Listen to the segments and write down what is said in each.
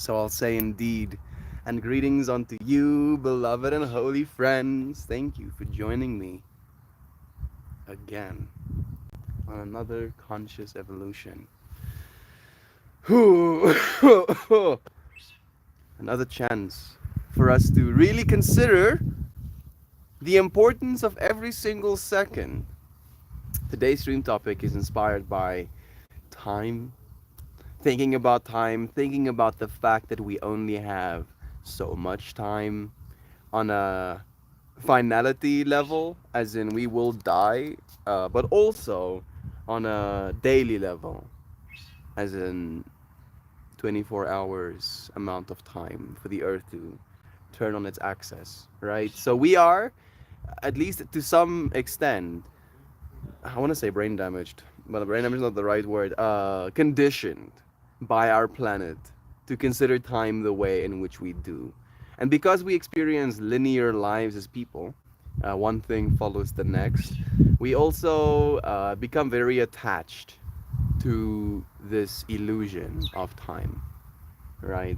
So I'll say indeed. And greetings unto you, beloved and holy friends. Thank you for joining me again on another conscious evolution. Another chance for us to really consider the importance of every single second. Today's stream topic is inspired by time, thinking about the fact that we only have so much time on a finality level, as in we will die, but also on a daily level, as in 24 hours amount of time for the earth to turn on its axis, right? So we are, at least to some extent, I want to say brain damaged, but brain damage is not the right word. Conditioned by our planet to consider time the way in which we do, and because we experience linear lives as people, one thing follows the next. We also become very attached to this illusion of time, right?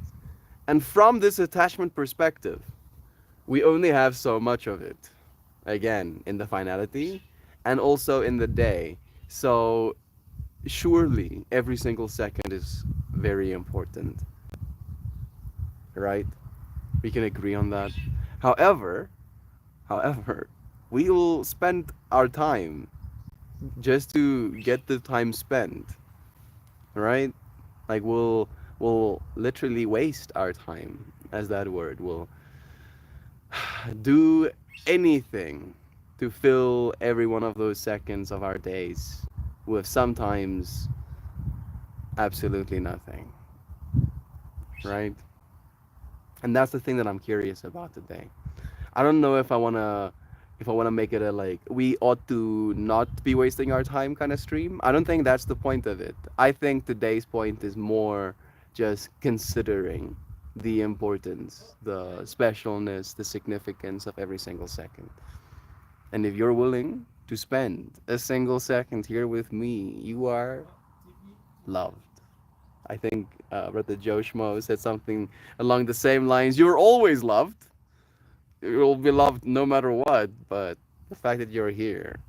And from this attachment perspective, we only have so much of it, again in the finality and also in the day. So surely every single second is very important, right? We can agree on that. However however we will spend our time just to get the time spent, right? Like we'll literally waste our time, as that word will do anything to fill every one of those seconds of our days with sometimes absolutely nothing, right? And that's the thing that I'm curious about today. I don't know if I want to make it a like we ought to not be wasting our time kind of stream. I don't think that's the point of it. I think today's point is more just considering the importance, the specialness, the significance of every single second. And if you're willing to spend a single second here with me, you are loved. I think Brother Joe Schmo said something along the same lines. You're always loved. You'll be loved no matter what. But the fact that you're here,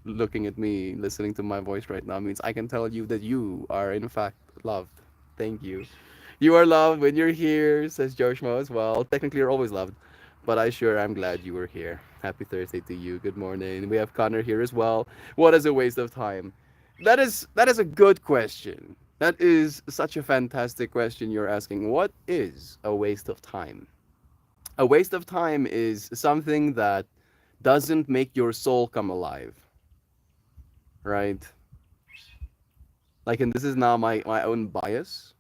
looking at me, listening to my voice right now, means I can tell you that you are, in fact, loved. Thank you. You are loved when you're here, says Joe Schmo as well. Technically, you're always loved. But I'm glad you were here. Happy Thursday to you. Good morning. We have Connor here as well. What is a waste of time? That is a good question. That is such a fantastic question you're asking. What is a waste of time? A waste of time is something that doesn't make your soul come alive, right? Like, and this is now my own bias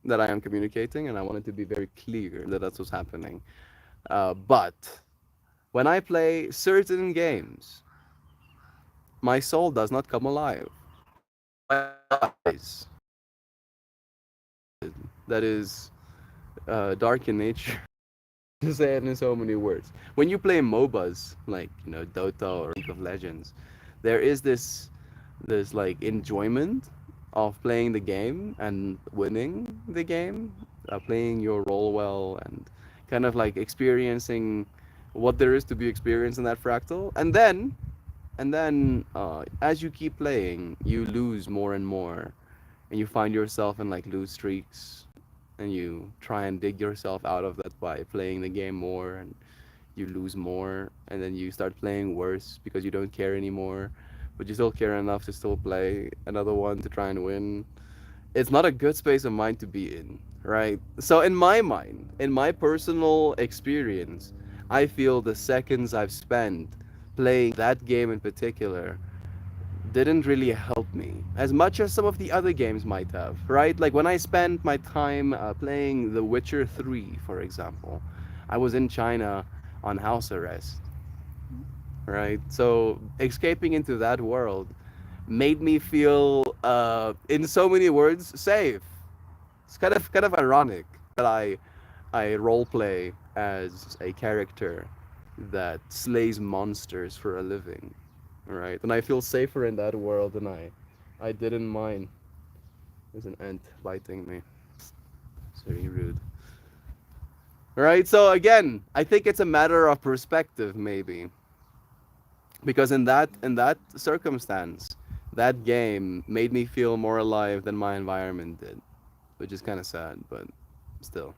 that I am communicating, and I want it to be very clear that that's what's happening. But when I play certain games, my soul does not come alive. Eyes that is dark in nature. To say it in so many words. When you play MOBAs like Dota or League of Legends, there is this like enjoyment of playing the game and winning the game, playing your role well, and kind of like experiencing what there is to be experienced in that fractal. And then as you keep playing, you lose more and more, and you find yourself in like lose streaks, and you try and dig yourself out of that by playing the game more, and you lose more, and then you start playing worse because you don't care anymore, but you still care enough to still play another one to try and win. It's not a good space of mind to be in, right? So in my mind, in my personal experience, I feel the seconds I've spent playing that game in particular didn't really help me as much as some of the other games might have, right? Like when I spent my time playing The Witcher 3, for example, I was in China on house arrest, right? So escaping into that world made me feel, in so many words, safe. It's kind of ironic that I role play as a character that slays monsters for a living, right? And I feel safer in that world, and I didn't mind. There's an ant biting me. It's very rude. Right? So again, I think it's a matter of perspective maybe. Because in that circumstance, that game made me feel more alive than my environment did, which is kind of sad, but still.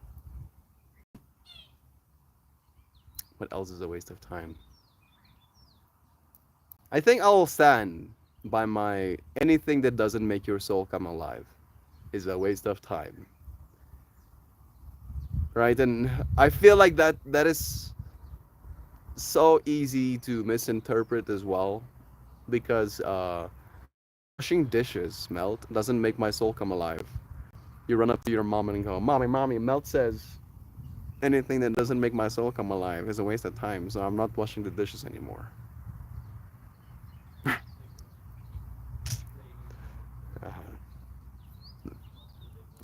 What else is a waste of time? I think I'll stand by my anything that doesn't make your soul come alive is a waste of time. Right? And I feel like that is so easy to misinterpret as well because washing dishes, Melt, doesn't make my soul come alive. You run up to your mom and go, "Mommy, mommy, Melt says anything that doesn't make my soul come alive is a waste of time, so I'm not washing the dishes anymore." Uh,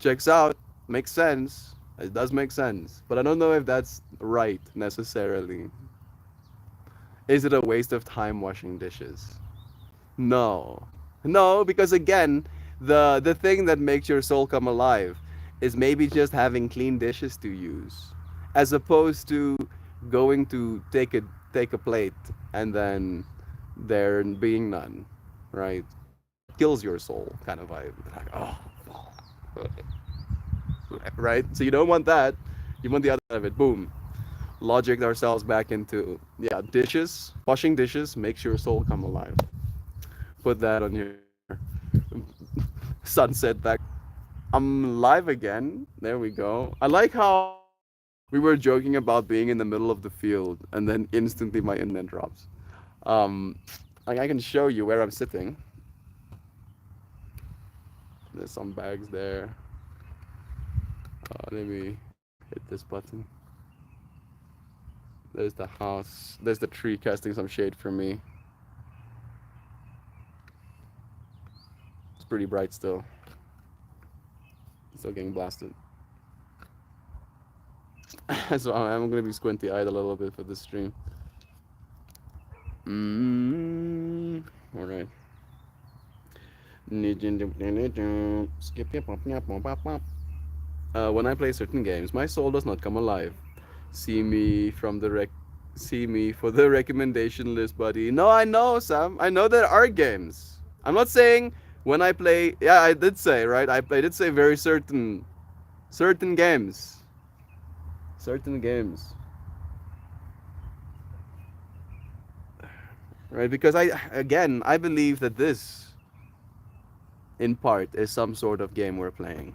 checks out. Makes sense. It does make sense. But I don't know if that's right necessarily. Is it a waste of time washing dishes? No. No, because again, the thing that makes your soul come alive is maybe just having clean dishes to use as opposed to going to take a plate and then there being none, right? That kills your soul kind of vibe. Like, oh, right? So you don't want that. You want the other side of it. Boom. Logic ourselves back into yeah, dishes. Washing dishes makes your soul come alive. Put that on your sunset back. I'm live again. There we go. I like how we were joking about being in the middle of the field and then instantly my internet drops. Um, like I can show you where I'm sitting. There's some bags there. Let me hit this button. There's the house. There's the tree casting some shade for me. It's pretty bright still. Still getting blasted. So I'm gonna be squinty eyed a little bit for this stream. All right. When I play certain games, my soul does not come alive. See me from the rec. See me for the recommendation list, buddy. No, I know, Sam. I know there are games. I'm not saying when I play. Yeah, I did say right. I did say very certain games. Certain games. Right? Because I believe that this, in part, is some sort of game we're playing.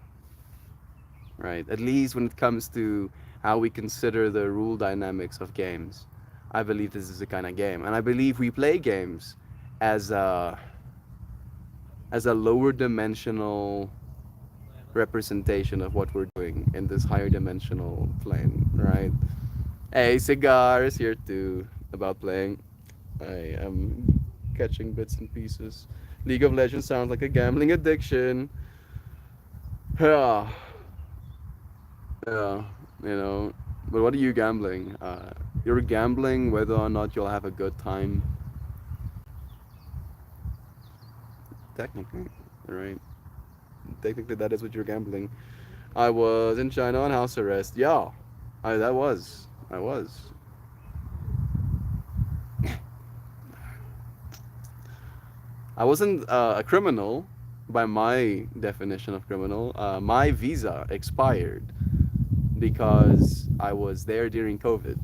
Right? At least when it comes to how we consider the rule dynamics of games. I believe this is a kind of game, and I believe we play games as a lower dimensional representation of what we're doing in this higher dimensional plane, right? Hey, Cigar is here too about playing. I am catching bits and pieces. League of Legends sounds like a gambling addiction. Yeah, yeah, you know. But what are you gambling? You're gambling whether or not you'll have a good time. Technically, right? Technically, that is what you're gambling. I was in China on house arrest. Yeah, that was. I was. I wasn't a criminal by my definition of criminal. My visa expired because I was there during COVID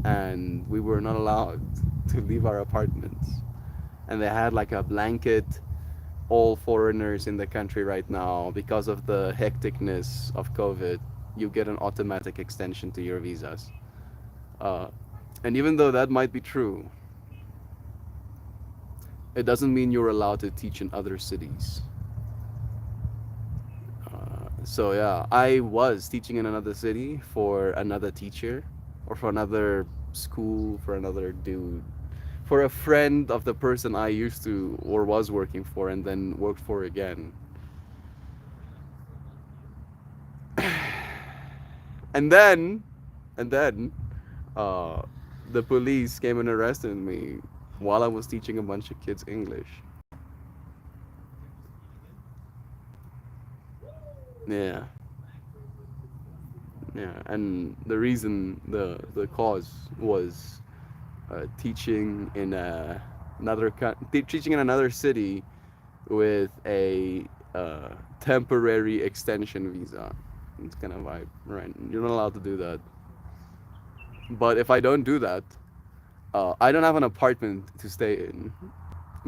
and we were not allowed to leave our apartments. And they had like a blanket all foreigners in the country right now because of the hecticness of COVID. You get an automatic extension to your visas. Uh, and even though that might be true, it doesn't mean you're allowed to teach in other cities. So yeah, I was teaching in another city for another teacher, or for another school, for another dude, for a friend of the person I used to or was working for and then worked for again. And then, and then, uh, the police came and arrested me while I was teaching a bunch of kids English. Yeah. Yeah, and the reason, the cause was teaching in teaching in another city with a temporary extension visa. It's kind of vibe, right? You're not allowed to do that. But if I don't do that, I don't have an apartment to stay in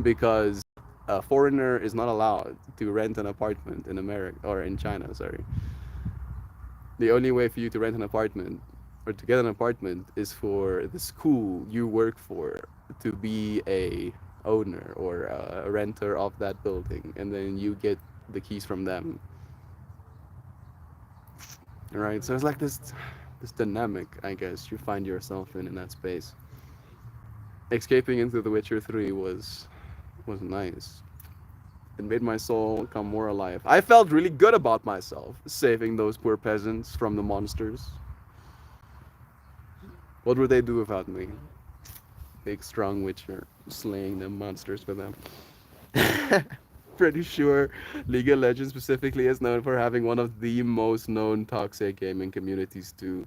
because a foreigner is not allowed to rent an apartment in America or in China. Sorry, the only way for you to rent an apartment or to get an apartment is for the school you work for to be a owner or a renter of that building, and then you get the keys from them. Right, so it's like this dynamic, I guess, you find yourself in that space. Escaping into The Witcher 3 was nice. It made my soul come more alive. I felt really good about myself saving those poor peasants from the monsters. What would they do without me? Big strong witcher slaying them monsters for them. Pretty sure League of Legends specifically is known for having one of the most known toxic gaming communities too.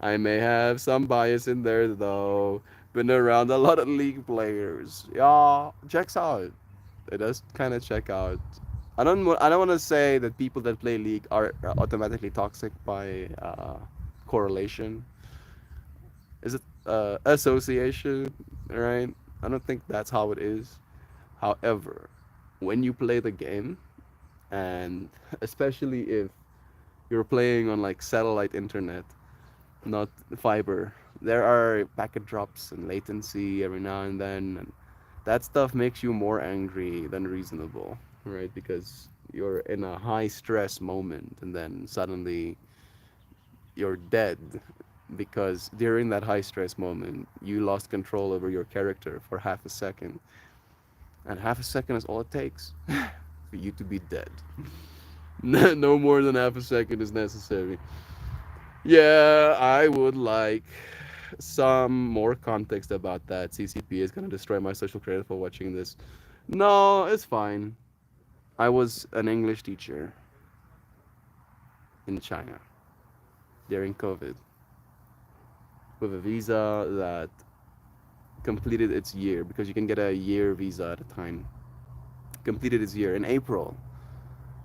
I may have some bias in there though. Been around a lot of League players. Yeah, checks out. It does kind of check out. I don't want to say that people that play League are automatically toxic by correlation. Is it association? Right? I don't think that's how it is. However, when you play the game, and especially if you're playing on like satellite internet, not fiber, there are packet drops and latency every now and then, and that stuff makes you more angry than reasonable, right? Because you're in a high stress moment, and then suddenly you're dead because during that high stress moment you lost control over your character for half a second, and half a second is all it takes for you to be dead. No more than half a second is necessary. Yeah, I would like some more context about that. CCP is gonna destroy my social credit for watching this. No, it's fine. I was an English teacher in China during COVID with a visa that completed its year because you can get a year visa at a time. Completed its year in April,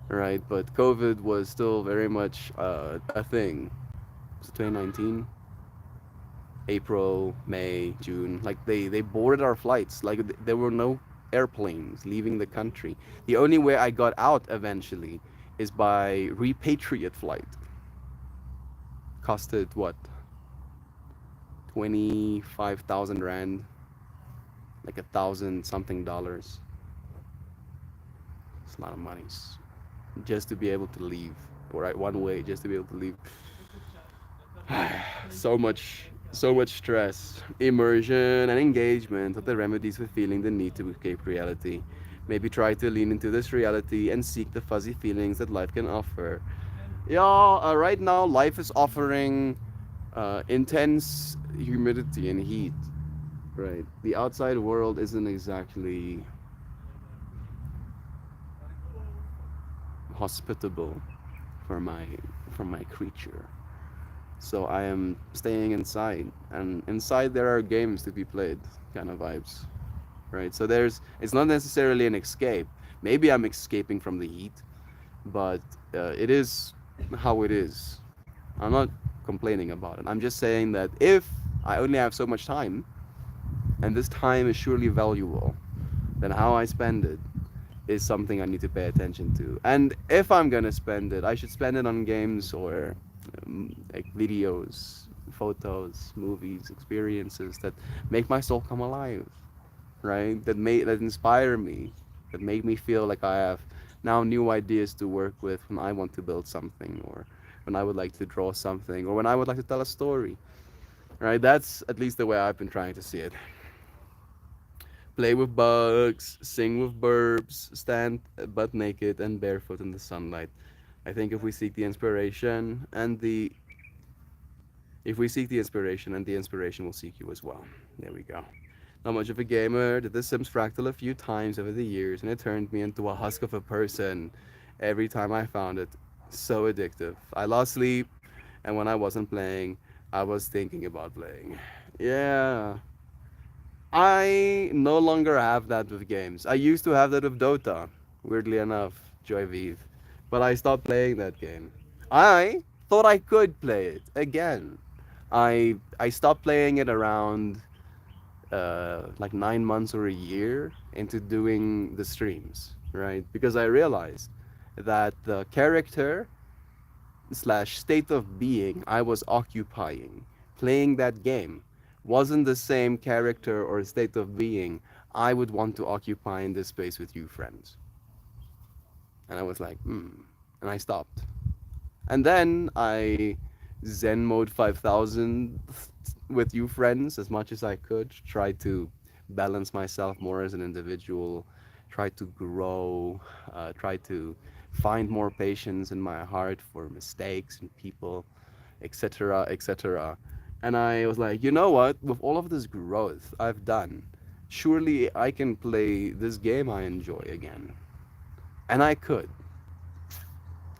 right? But COVID was still very much a thing. It 2019, April, May, June. Like they boarded our flights. Like there were no airplanes leaving the country. The only way I got out eventually is by repatriate flight. Costed what? 25,000 rand, like 1,000 something dollars. It's a lot of money just to be able to leave. Right, one way just to be able to leave. So much stress, immersion, and engagement are the remedies for feeling the need to escape reality. Maybe try to lean into this reality and seek the fuzzy feelings that life can offer. Yeah, right now life is offering intense humidity and heat. Right, the outside world isn't exactly hospitable for my creature. So I am staying inside, and inside there are games to be played, kind of vibes, right? So it's not necessarily an escape. Maybe I'm escaping from the heat, but it is how it is. I'm not complaining about it. I'm just saying that if I only have so much time, and this time is surely valuable, then how I spend it is something I need to pay attention to. And if I'm gonna spend it, I should spend it on games or like videos, photos, movies, experiences that make my soul come alive, right? That inspire me, that make me feel like I have now new ideas to work with when I want to build something, or when I would like to draw something, or when I would like to tell a story, right? That's at least the way I've been trying to see it. Play with bugs, sing with birds, stand butt naked and barefoot in the sunlight. I think if we seek the inspiration, and the inspiration will seek you as well. There we go. Not much of a gamer. Did the Sims Fractal a few times over the years, and it turned me into a husk of a person every time I found it. So addictive. I lost sleep And when I wasn't playing, I was thinking about playing. Yeah. I no longer have that with games. I used to have that with Dota, weirdly enough, Joy Vive. But I stopped playing that game. I thought I could play it again. I stopped playing it around like 9 months or a year into doing the streams, right? Because I realized that the character slash state of being I was occupying playing that game wasn't the same character or state of being I would want to occupy in this space with you friends. And I was like, and I stopped. And then I Zen mode 5000 with you friends as much as I could, try to balance myself more as an individual, try to grow, try to find more patience in my heart for mistakes and people, etc., etc. And I was like, you know what? With all of this growth I've done, surely I can play this game I enjoy again. And I could.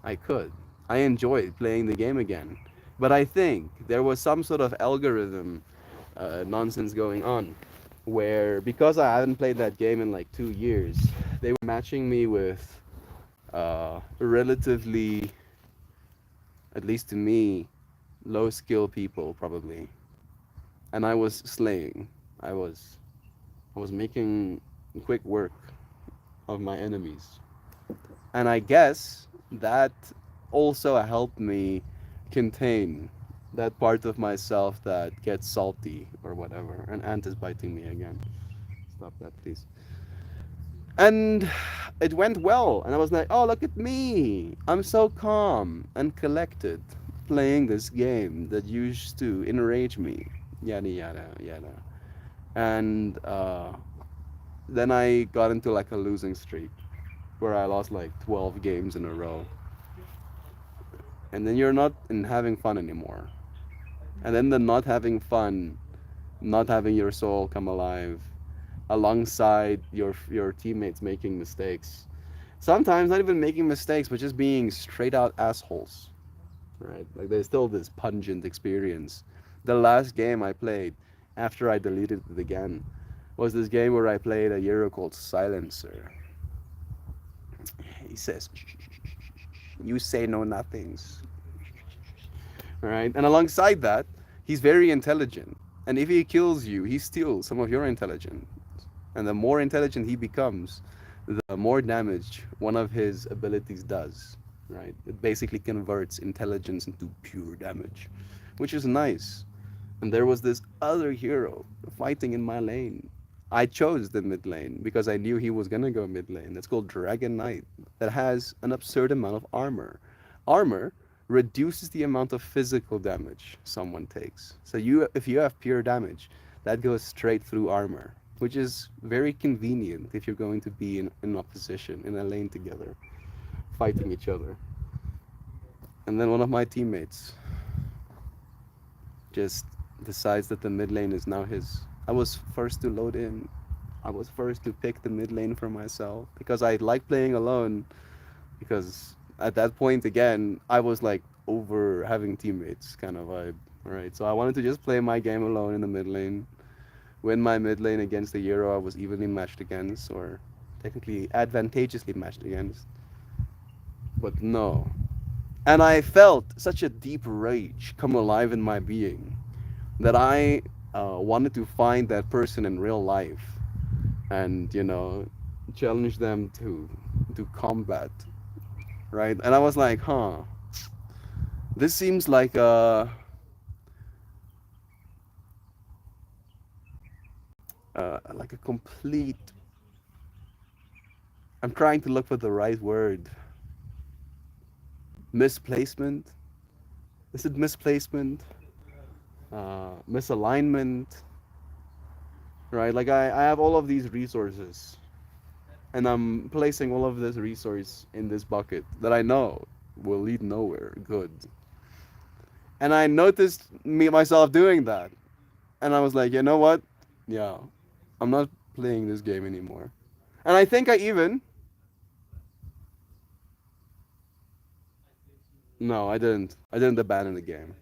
I could. I enjoyed playing the game again. But I think there was some sort of algorithm nonsense going on where, because I haven't played that game in like 2 years, they were matching me with relatively, at least to me, low skill people probably. And I was slaying. I was I was making quick work of my enemies. And I guess that also helped me contain that part of myself that gets salty or whatever. An ant is biting me again. Stop that, please. And it went well. And I was like, oh, look at me. I'm so calm and collected playing this game that used to enrage me. Yada, yada, yada. And then I got into like a losing streak where I lost like 12 games in a row. And then you're not in having fun anymore. And then the not having fun, not having your soul come alive alongside your teammates making mistakes. Sometimes not even making mistakes, but just being straight out assholes. Right? Like there's still this pungent experience. The last game I played after I deleted it again was this game where I played a hero called Silencer. He says, you say no nothings. Right? And alongside that, he's very intelligent. And if he kills you, he steals some of your intelligence. And the more intelligent he becomes, the more damage one of his abilities does. Right? It basically converts intelligence into pure damage, which is nice. And there was this other hero fighting in my lane. I chose the mid lane because I knew he was gonna go mid lane. That's called Dragon Knight. That has an absurd amount of armor. Armor reduces the amount of physical damage someone takes. So if you have pure damage, that goes straight through armor, which is very convenient if you're going to be in opposition in a lane together, fighting each other. And then one of my teammates just decides that the mid lane is now his. I was first to load in. I was first to pick the mid lane for myself because I like playing alone. Because at that point, again, I was like over having teammates kind of vibe, right? So I wanted to just play my game alone in the mid lane, win my mid lane against the hero I was evenly matched against, or technically advantageously matched against. But no. And I felt such a deep rage come alive in my being that I wanted to find that person in real life and, challenge them to combat, right? And I was like, this seems like a complete. I'm trying to look for the right word. Misplacement. Is it misplacement? Misalignment, right? Like I have all of these resources and I'm placing all of this resource in this bucket that I know will lead nowhere good. And I noticed me myself doing that. And I was like, you know what? Yeah, I'm not playing this game anymore. And I think I even no, I didn't. I didn't abandon the game.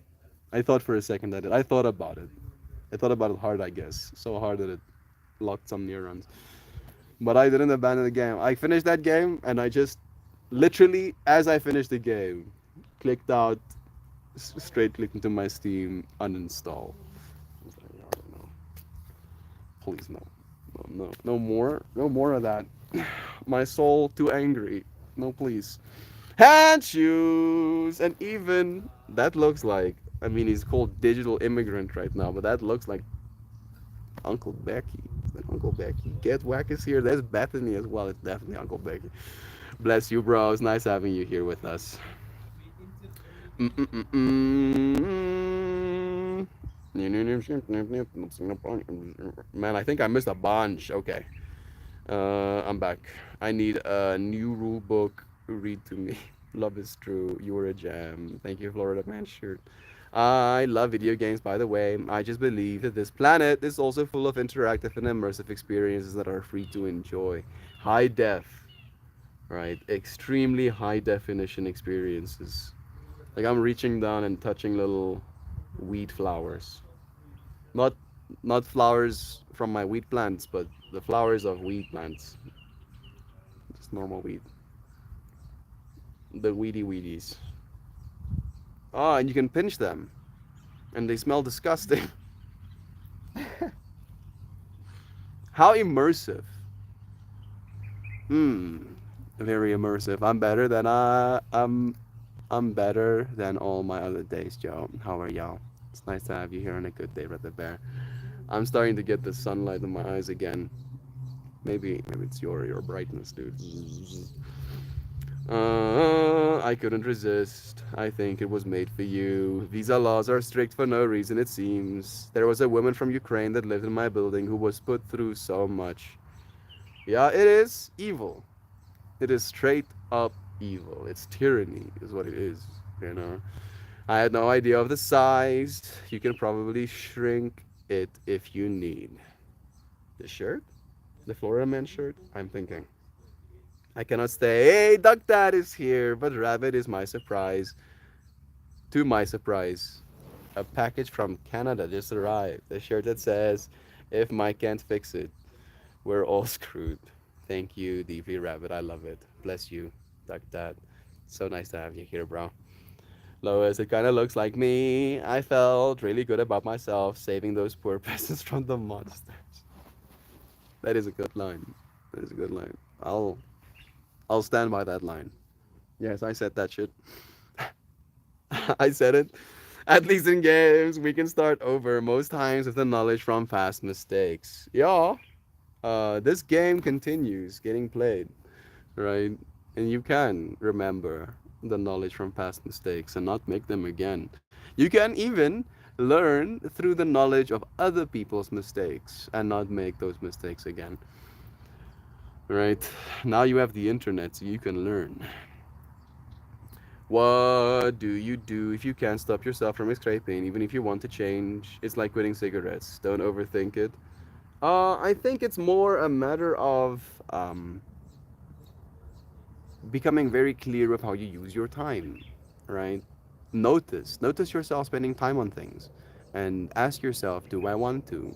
I thought for a second that I thought about it. I thought about it hard, I guess. So hard that it locked some neurons. But I didn't abandon the game. I finished that game and I just literally, as I finished the game, clicked out, straight clicked into my Steam, uninstall. I was like, "Oh, no, please no, no, no, no more, no more of that. My soul too angry. No, please. Hand shoes, and even that looks like. I mean, he's called Digital Immigrant right now, but that looks like Uncle Becky. Is that Uncle Becky? Get Whack is here. There's Bethany as well. It's definitely Uncle Becky. Bless you, bro. It's nice having you here with us. Mm-mm-mm-mm. Man, I think I missed a bunch. Okay. I'm back. I need a new rule book. Read to me. Love is true. You were a gem. Thank you, Florida Man shirt. I love video games, by the way. I just believe that this planet is also full of interactive and immersive experiences that are free to enjoy. High def, right? Extremely high definition experiences. Like I'm reaching down and touching little wheat flowers. Not not flowers from my wheat plants, but the flowers of wheat plants. Just normal wheat. The weedy weedies. Oh, and you can pinch them. And they smell disgusting. How immersive. Hmm. Very immersive. I'm better than all my other days, Joe. How are y'all? It's nice to have you here on a good day, Brother Bear. I'm starting to get the sunlight in my eyes again. Maybe it's your brightness, dude. I couldn't resist. I think it was made for you. Visa laws are strict for no reason, it seems. There was a woman from Ukraine that lived in my building who was put through so much. Yeah, it is evil. It is straight up evil. It's tyranny, is what it is, you know. I had no idea of the size. You can probably shrink it if you need. The shirt? The Florida Man shirt? I'm thinking. I cannot stay. Hey, Duck Dad is here, but Rabbit is my surprise. To my surprise, a package from Canada just arrived. A shirt that says, "If Mike can't fix it, we're all screwed." Thank you, DV Rabbit. I love it. Bless you, Duck Dad. So nice to have you here, bro. Lois, it kind of looks like me. I felt really good about myself saving those poor peasants from the monsters. That is a good line. That is a good line. I'll stand by that line. Yes, I said that shit. I said it. At least in games, we can start over most times with the knowledge from past mistakes. Yeah, this game continues getting played, right? And you can remember the knowledge from past mistakes and not make them again. You can even learn through the knowledge of other people's mistakes and not make those mistakes again, right? Now you have the internet, so you can learn. What do you do if you can't stop yourself from escaping, even if you want to change? It's like quitting cigarettes. Don't overthink it. I think it's more a matter of becoming very clear with how you use your time, right? Notice yourself spending time on things, and ask yourself, do I want to?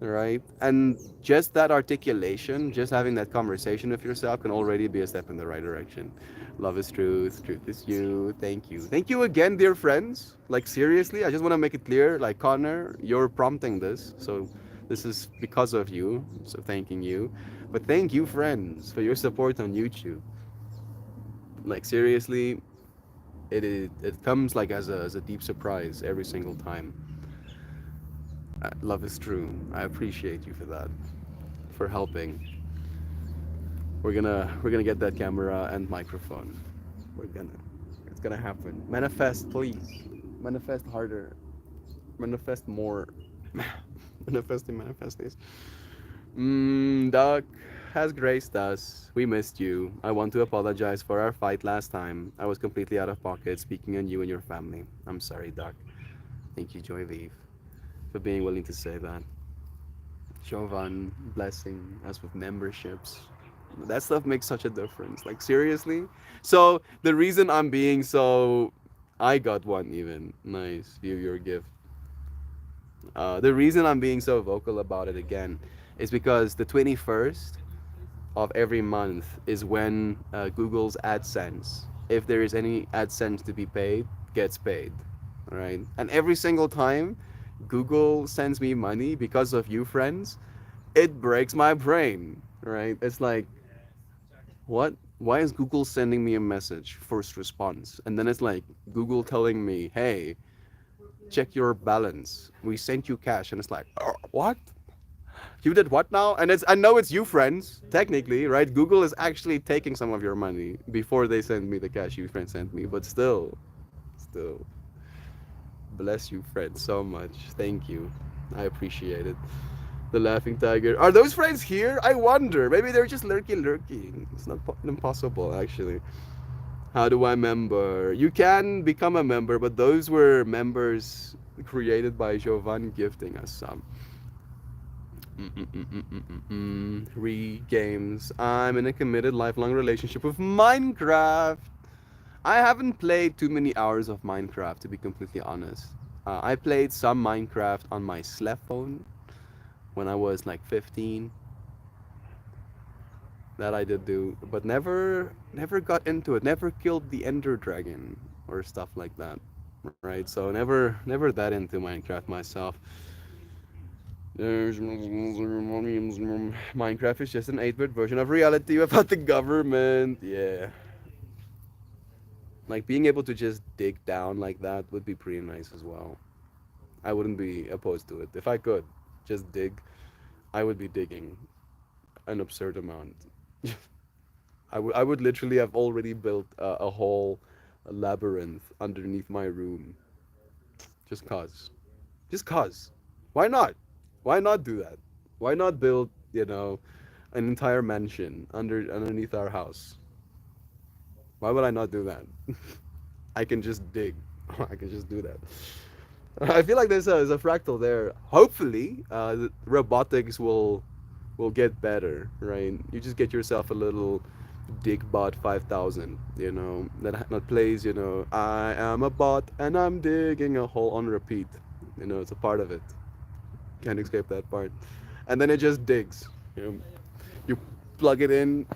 Right? And just that articulation, just having that conversation with yourself can already be a step in the right direction. Love is truth, truth is you. Thank you. Thank you again, dear friends. Like, seriously, I just want to make it clear, like, Connor, you're prompting this. So, this is because of you. So, thanking you. But thank you, friends, for your support on YouTube. Like, seriously, it comes like as a deep surprise every single time. Love is true. I appreciate you for that, for helping. We're gonna get that camera and microphone. We're gonna it's gonna happen. Manifest, please. Manifest harder. Manifest more. Manifesting, manifesting. Doc has graced us. We missed you. I want to apologize for our fight last time. I was completely out of pocket speaking on you and your family. I'm sorry, Doc. Thank you, Joy Vive, for being willing to say that. Jovan blessing us with memberships. That stuff makes such a difference. Like, seriously. So the reason I'm being so I got one even. Nice. View your gift. The reason I'm being so vocal about it again is because the 21st of every month is when Google's AdSense, if there is any AdSense to be paid, gets paid. Right? And every single time Google sends me money because of you, friends, it breaks my brain. Right? It's like, what? Why is Google sending me a message, first response? And then it's like Google telling me, hey, check your balance. We sent you cash. And it's like, what? You did what now? And it's, I know it's you, friends, technically, right? Google is actually taking some of your money before they send me the cash you friends sent me. But still, bless you, friends, so much. Thank you. I appreciate it. The laughing tiger. Are those friends here? I wonder. Maybe they're just lurking. It's not impossible, actually. How do I member? You can become a member, but those were members created by Jovan gifting us some. Re games. I'm in a committed lifelong relationship with Minecraft. I haven't played too many hours of Minecraft, to be completely honest. I played some Minecraft on my slap phone when I was like 15. That I did do, but never got into it. Never killed the Ender Dragon or stuff like that, right? So never that into Minecraft myself. Minecraft is just an 8-bit version of reality without the government. Yeah. Like being able to just dig down like that would be pretty nice as well. I wouldn't be opposed to it. If I could just dig, I would be digging an absurd amount. I would literally have already built a whole labyrinth underneath my room. Just cause. Just cause. Why not? Why not do that? Why not build, an entire mansion underneath our house? Why would I not do that? I can just dig. I can just do that. I feel like there's a fractal there. Hopefully, robotics will get better, right? You just get yourself a little digbot 5000, that plays, I am a bot and I'm digging a hole on repeat. It's a part of it. Can't escape that part. And then it just digs. You plug it in,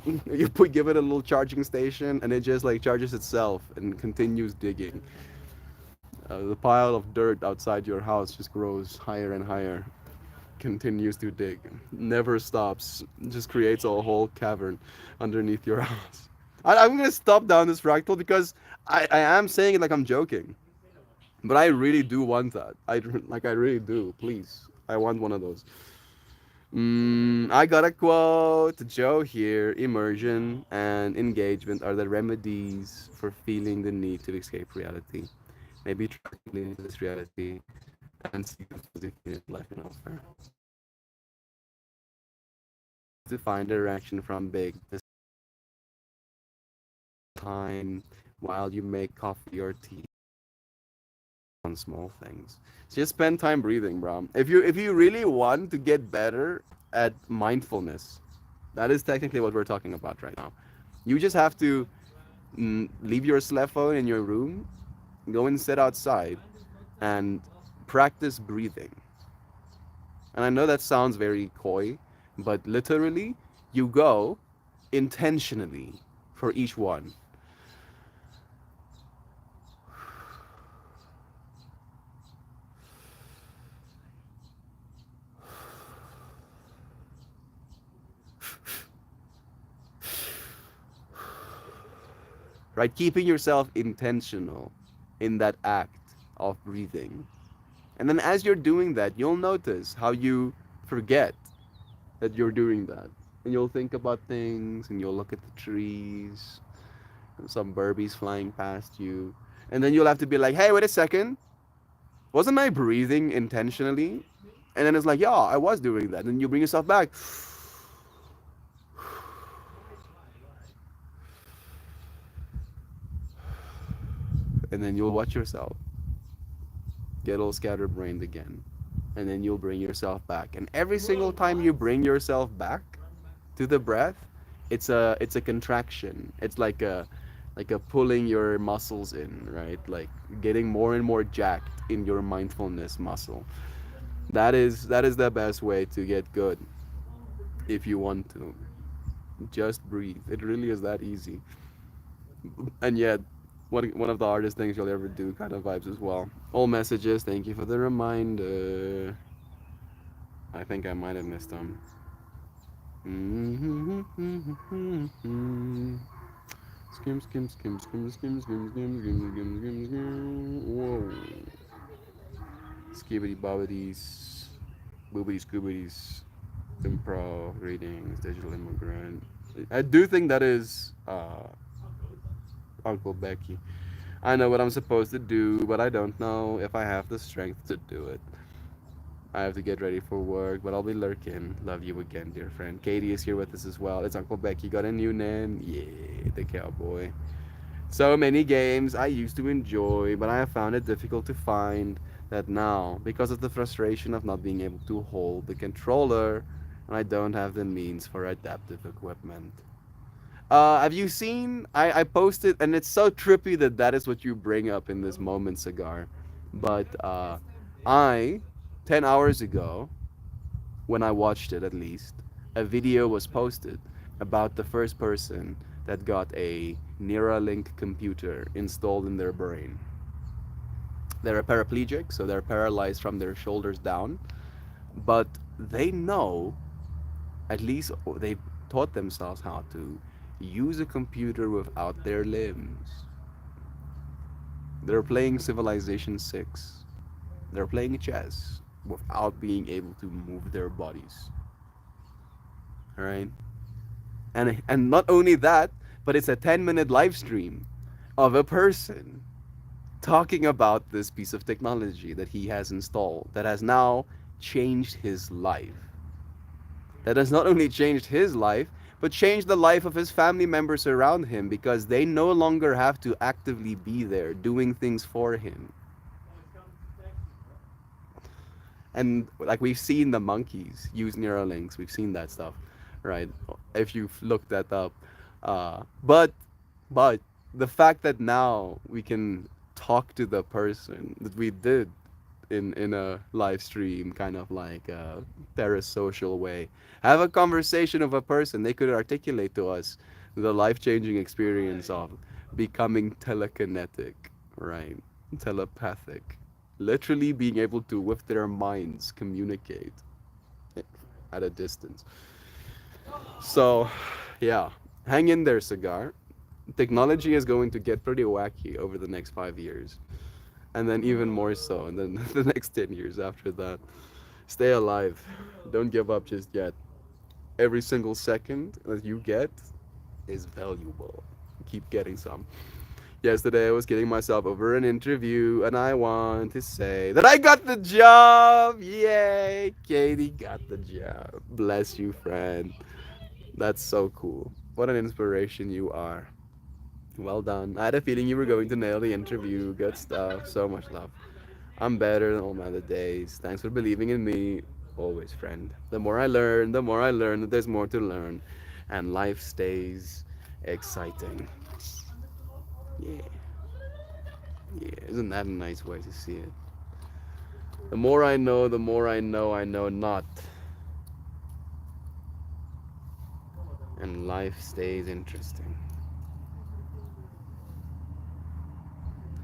give it a little charging station, and it just like charges itself and continues digging. The pile of dirt outside your house just grows higher and higher, continues to dig, never stops, just creates a whole cavern underneath your house. I'm gonna stop down this fractal because I am saying it like I'm joking, but I really do want that. I really do. Please, I want one of those. I got a quote. Joe here. Immersion and engagement are the remedies for feeling the need to escape reality. Maybe try to lean into this reality and see the positive life can offer. To find direction from big this time while you make coffee or tea on small things. Just spend time breathing, bro. If you really want to get better at mindfulness, that is technically what we're talking about right now. You just have to leave your cell phone in your room, go and sit outside, and practice breathing. And I know that sounds very coy, but literally, you go intentionally for each one. Right? Keeping yourself intentional in that act of breathing. And then as you're doing that, you'll notice how you forget that you're doing that. And you'll think about things and you'll look at the trees and some burbies flying past you. And then you'll have to be like, hey, wait a second. Wasn't I breathing intentionally? And then it's like, yeah, I was doing that. And you bring yourself back. And then you'll watch yourself get all scatterbrained again. And then you'll bring yourself back. And every single time you bring yourself back to the breath, it's a contraction. It's like like a pulling your muscles in, right? Like getting more and more jacked in your mindfulness muscle. That is the best way to get good if you want to. Just breathe. It really is that easy. And yet, one of the hardest things you'll ever do kind of vibes as well. All messages, thank you for the reminder. I think I might have missed them. Skim, skim, skim, skim, skim, skim, skim, skim, skim, skim, skim. Whoa. Skibbity bobbity, boobity scoobities, improv, readings, digital immigrant. I do think that is Uncle Becky. I know what I'm supposed to do, but I don't know if I have the strength to do it. I have to get ready for work, but I'll be lurking. Love you again, dear friend. Katie is here with us as well. It's Uncle Becky. Got a new name? Yeah, the cowboy. So many games I used to enjoy, but I have found it difficult to find that now because of the frustration of not being able to hold the controller, and I don't have the means for adaptive equipment. Have you seen? I posted, and it's so trippy that that is what you bring up in this moment, cigar. But I, 10 hours ago, when I watched it at least, a video was posted about the first person that got a Neuralink computer installed in their brain. They're a paraplegic, so they're paralyzed from their shoulders down, but they know, at least they taught themselves how to use a computer without their limbs. They're playing Civilization 6. They're playing chess without being able to move their bodies. All right? And not only that, but it's a 10-minute live stream of a person talking about this piece of technology that he has installed that has now changed his life. That has not only changed his life, but changed the life of his family members around him because they no longer have to actively be there doing things for him. And like we've seen the monkeys use Neuralinks, we've seen that stuff, right? If you've looked that up, but the fact that now we can talk to the person that we did in a live stream, kind of like a parasocial way, have a conversation of a person, they could articulate to us the life-changing experience of becoming telekinetic, right? Telepathic, literally being able to with their minds communicate at a distance. So yeah, hang in there, cigar. Technology is going to get pretty wacky over the next 5 years, and then even more so, and then the next 10 years after that. Stay alive. Don't give up just yet. Every single second that you get is valuable. Keep getting some. Yesterday, I was getting myself over an interview, and I want to say that I got the job. Yay! Katie got the job. Bless you, friend. That's so cool. What an inspiration you are. Well done. I had a feeling you were going to nail the interview. Good stuff. So much love. I'm better than all my other days. Thanks for believing in me. Always, friend. The more I learn that there's more to learn. And life stays exciting. Yeah. Yeah. Isn't that a nice way to see it? The more I know, the more I know not. And life stays interesting.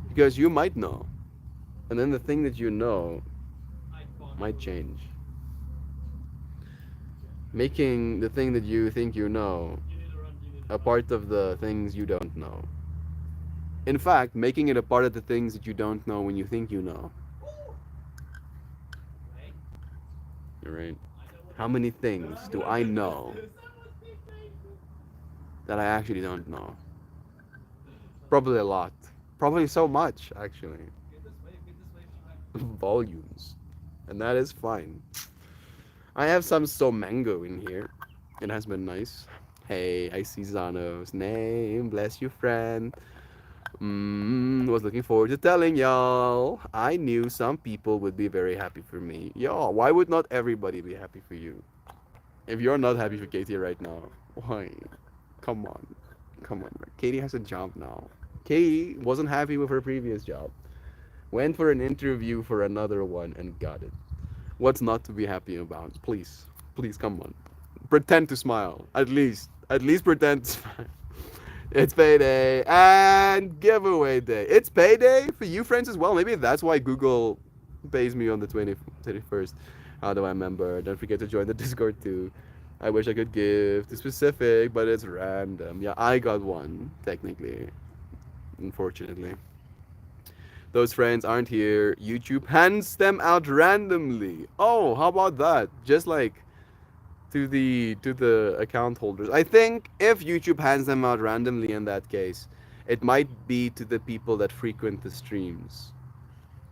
Because you might know. And then the thing that you know might change. Making the thing that you think you know a part of the things you don't know. In fact, making it a part of the things that you don't know when you think you know. Right? How many things do I know that I actually don't know? Probably a lot. Probably so much, actually. Volumes. And that is fine. I have some so mango in here. It has been nice. Hey, I see Zano's name. Bless you, friend. Was looking forward to telling y'all. I knew some people would be very happy for me. Y'all, why would not everybody be happy for you? If you're not happy for Katie right now, why? Come on. Come on, Katie has a job now. Katie wasn't happy with her previous job. Went for an interview for another one and got it. What's not to be happy about? Please, please, come on. Pretend to smile. At least. At least pretend to smile. It's payday and giveaway day. It's payday for you friends as well. Maybe that's why Google pays me on the 21st. How do I remember? Don't forget to join the Discord too. I wish I could give the specific, but it's random. Yeah, I got one, technically. Unfortunately. Those friends aren't here. YouTube hands them out randomly. Oh, how about that? Just like to the account holders. I think if YouTube hands them out randomly in that case, it might be to the people that frequent the streams,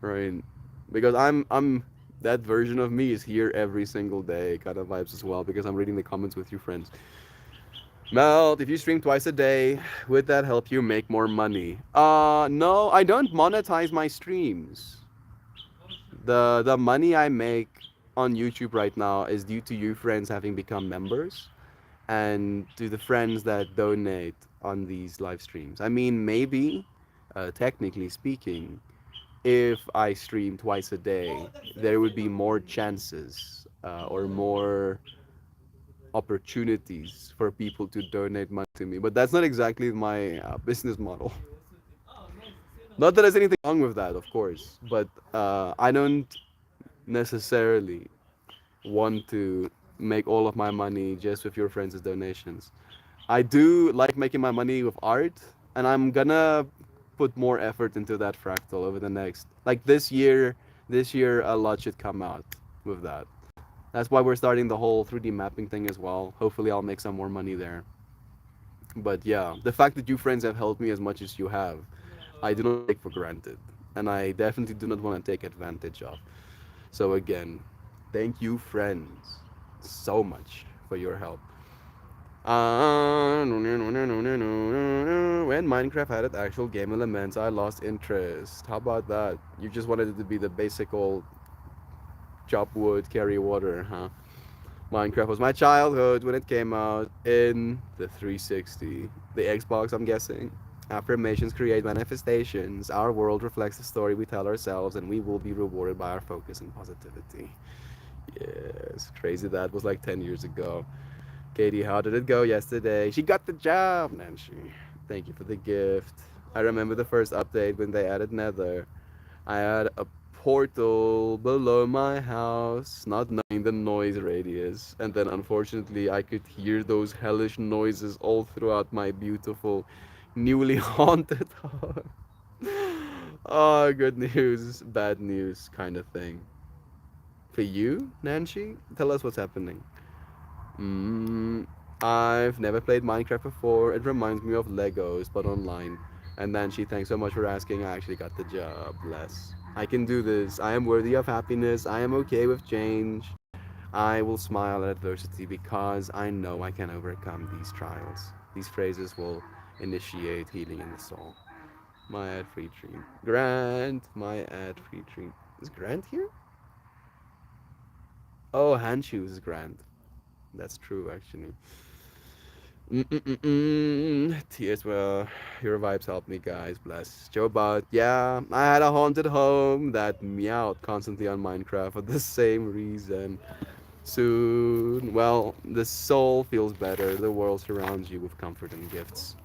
right? Because I'm that version of me is here every single day, kind of vibes as well. Because I'm reading the comments with you friends. Melt, if you stream twice a day, would that help you make more money? No, I don't monetize my streams. The money I make on YouTube right now is due to you friends having become members and to the friends that donate on these live streams. I mean, maybe, technically speaking, if I stream twice a day, there would be more chances or more opportunities for people to donate money to me. But that's not exactly my business model. Not that there's anything wrong with that, of course, but I don't necessarily want to make all of my money just with your friends' donations. I do like making my money with art, and I'm gonna put more effort into that fractal over the next like this year. This year, a lot should come out with that. That's why we're starting the whole 3D mapping thing as well. Hopefully, I'll make some more money there. But yeah, the fact that you friends have helped me as much as you have, I do not take for granted, and I definitely do not want to take advantage of. So again, thank you, friends, so much for your help. When Minecraft had its actual game elements, I lost interest. How about that? You just wanted it to be the basic old chop wood, carry water, huh? Minecraft was my childhood when it came out in the 360. The Xbox, I'm guessing. Affirmations create manifestations. Our world reflects the story we tell ourselves, and we will be rewarded by our focus and positivity. Yes, crazy that was like 10 years ago. Katie, how did it go yesterday? She got the job, Nancy. Thank you for the gift. I remember the first update when they added Nether. I had a portal below my house, not knowing the noise radius. And then unfortunately, I could hear those hellish noises all throughout my beautiful, newly haunted house. Oh, good news, bad news kind of thing. For you, Nancy? Tell us what's happening. Mm, I've never played Minecraft before. It reminds me of Legos, but online. And Nancy, thanks so much for asking. I actually got the job. Bless. I can do this. I am worthy of happiness. I am okay with change. I will smile at adversity because I know I can overcome these trials. These phrases will initiate healing in the soul. My ad free dream. Grant, my ad free dream. Is Grant here? Oh, Handshoes is Grant. That's true, actually. Tears, well, your vibes help me, guys. Bless. Joe Bot, yeah, I had a haunted home that meowed constantly on Minecraft for the same reason. Soon, well, the soul feels better. The world surrounds you with comfort and gifts.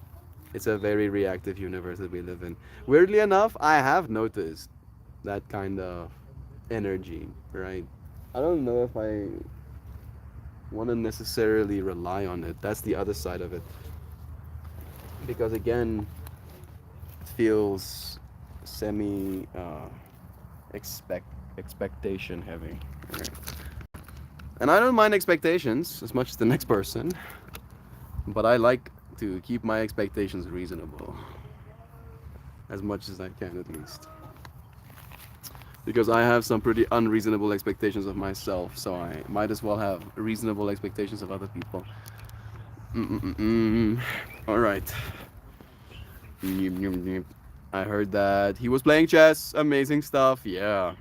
It's a very reactive universe that we live in. Weirdly enough, I have noticed that kind of energy, right? I don't know if I want to necessarily rely on it. That's the other side of it. Because again, it feels semi expectation heavy. Right? And I don't mind expectations as much as the next person, but I like to keep my expectations reasonable as much as I can at least. Because I have some pretty unreasonable expectations of myself, so I might as well have reasonable expectations of other people. All right. I heard that he was playing chess. Amazing stuff. Yeah.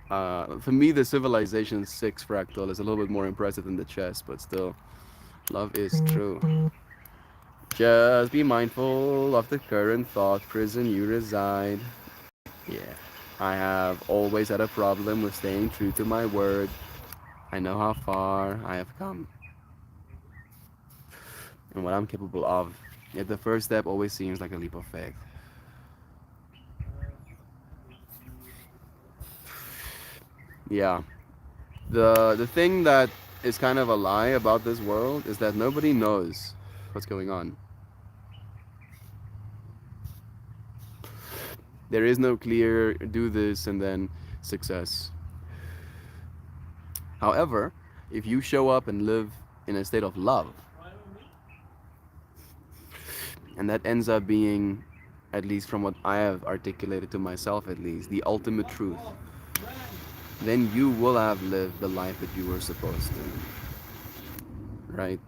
For me, the Civilization 6 fractal is a little bit more impressive than the chess, but still, love is true. Just be mindful of the current thought prison you reside. Yeah, I have always had a problem with staying true to my word. I know how far I have come and what I'm capable of. Yet the first step always seems like a leap of faith. Yeah. The thing that is kind of a lie about this world is that nobody knows what's going on. There is no clear do this and then success. However, if you show up and live in a state of love, and that ends up being, at least from what I have articulated to myself at least, the ultimate truth, then you will have lived the life that you were supposed to. Right?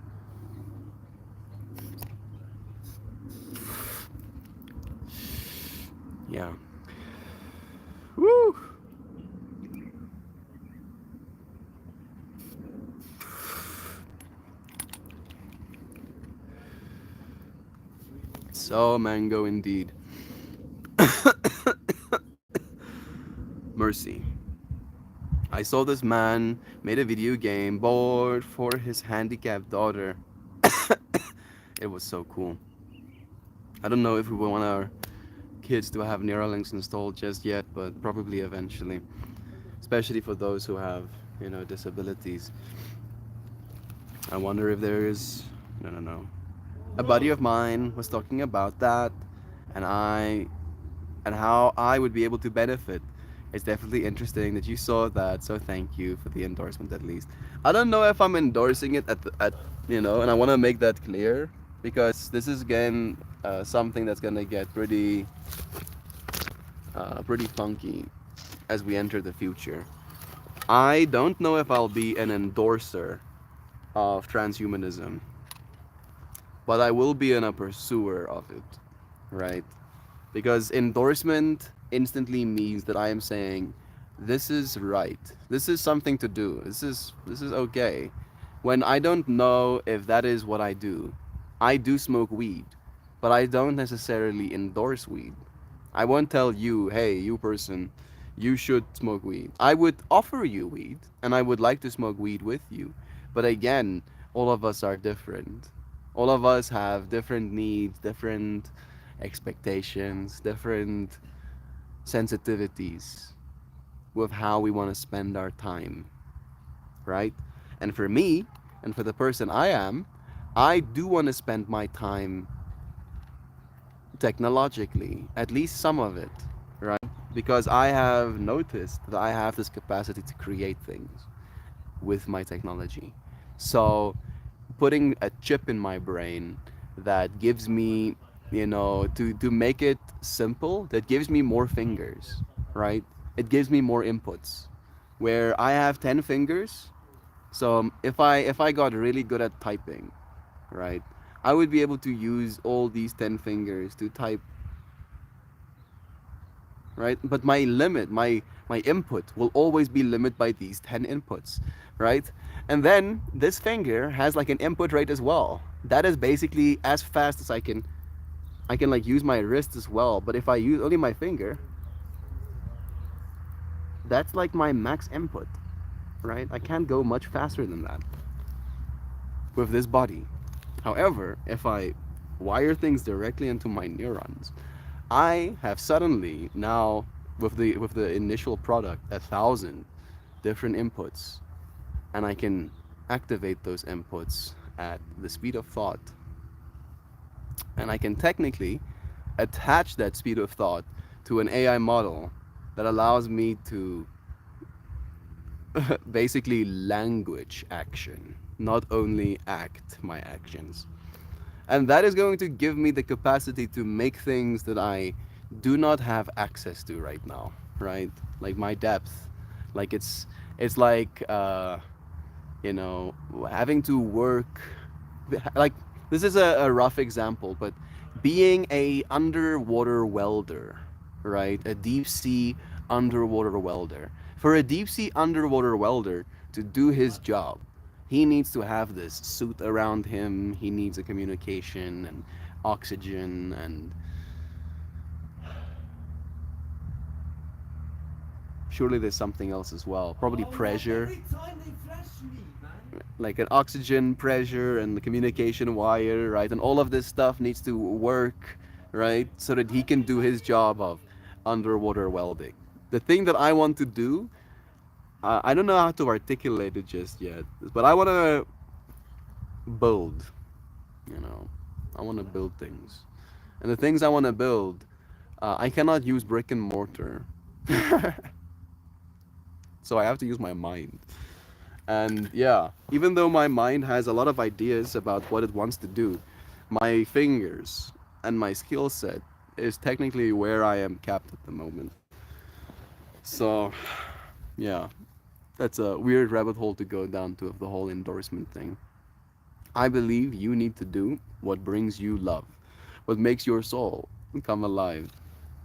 Yeah. Woo! So mango indeed. Mercy. I saw this man made a video game board for his handicapped daughter. It was so cool. I don't know if we want our kids to have Neuralinks installed just yet, but probably eventually. Especially for those who have, disabilities. I wonder if there is, no. A buddy of mine was talking about that, and how I would be able to benefit. It's definitely interesting that you saw that, so thank you for the endorsement at least. I don't know if I'm endorsing it and I want to make that clear because this is again something that's gonna get pretty funky as we enter the future. I don't know if I'll be an endorser of transhumanism, but I will be a pursuer of it, right? Because endorsement instantly means that I am saying this is right. This is something to do. This is okay. When I don't know if that is what I do smoke weed, but I don't necessarily endorse weed. I won't tell you, hey, you person, you should smoke weed. I would offer you weed, and I would like to smoke weed with you. But again, all of us are different. All of us have different needs, different expectations, different sensitivities with how we want to spend our time, right? And for me, and for the person I am, I do want to spend my time technologically, at least some of it, right? Because I have noticed that I have this capacity to create things with my technology. So putting a chip in my brain that gives me, to make it simple, that gives me more fingers, right? It gives me more inputs. Where I have 10 fingers, so if I got really good at typing, right? I would be able to use all these 10 fingers to type, right? But my input will always be limited by these 10 inputs, right? And then this finger has like an input rate as well. That is basically as fast as I can like use my wrist as well. But if I use only my finger, that's like my max input, right? I can't go much faster than that with this body. However, if I wire things directly into my neurons, I have suddenly now with the initial product 1,000 different inputs, and I can activate those inputs at the speed of thought, and I can technically attach that speed of thought to an AI model that allows me to basically language action, not only act my actions. And that is going to give me the capacity to make things that I do not have access to right now, right? Like my depth. Like it's like you know, having to work like this is a rough example, but being a underwater welder, right? A deep sea underwater welder. For a deep sea underwater welder to do his job, He needs to have this suit around him. He needs a communication and oxygen and surely there's something else as well. Probably Oh no, pressure, every time they flash me, man. like an oxygen pressure and the communication wire, right? And all of this stuff needs to work, right? So that he can do his job of underwater welding. The thing that I want to do, I don't know how to articulate it just yet, but I want to build, you know, I want to build things. And the things I want to build, I cannot use brick and mortar. So I have to use my mind. And yeah, even though my mind has a lot of ideas about what it wants to do, my fingers and my skill set is technically where I am capped at the moment. So, yeah, that's a weird rabbit hole to go down to of the whole endorsement thing. I believe you need to do what brings you love, what makes your soul come alive,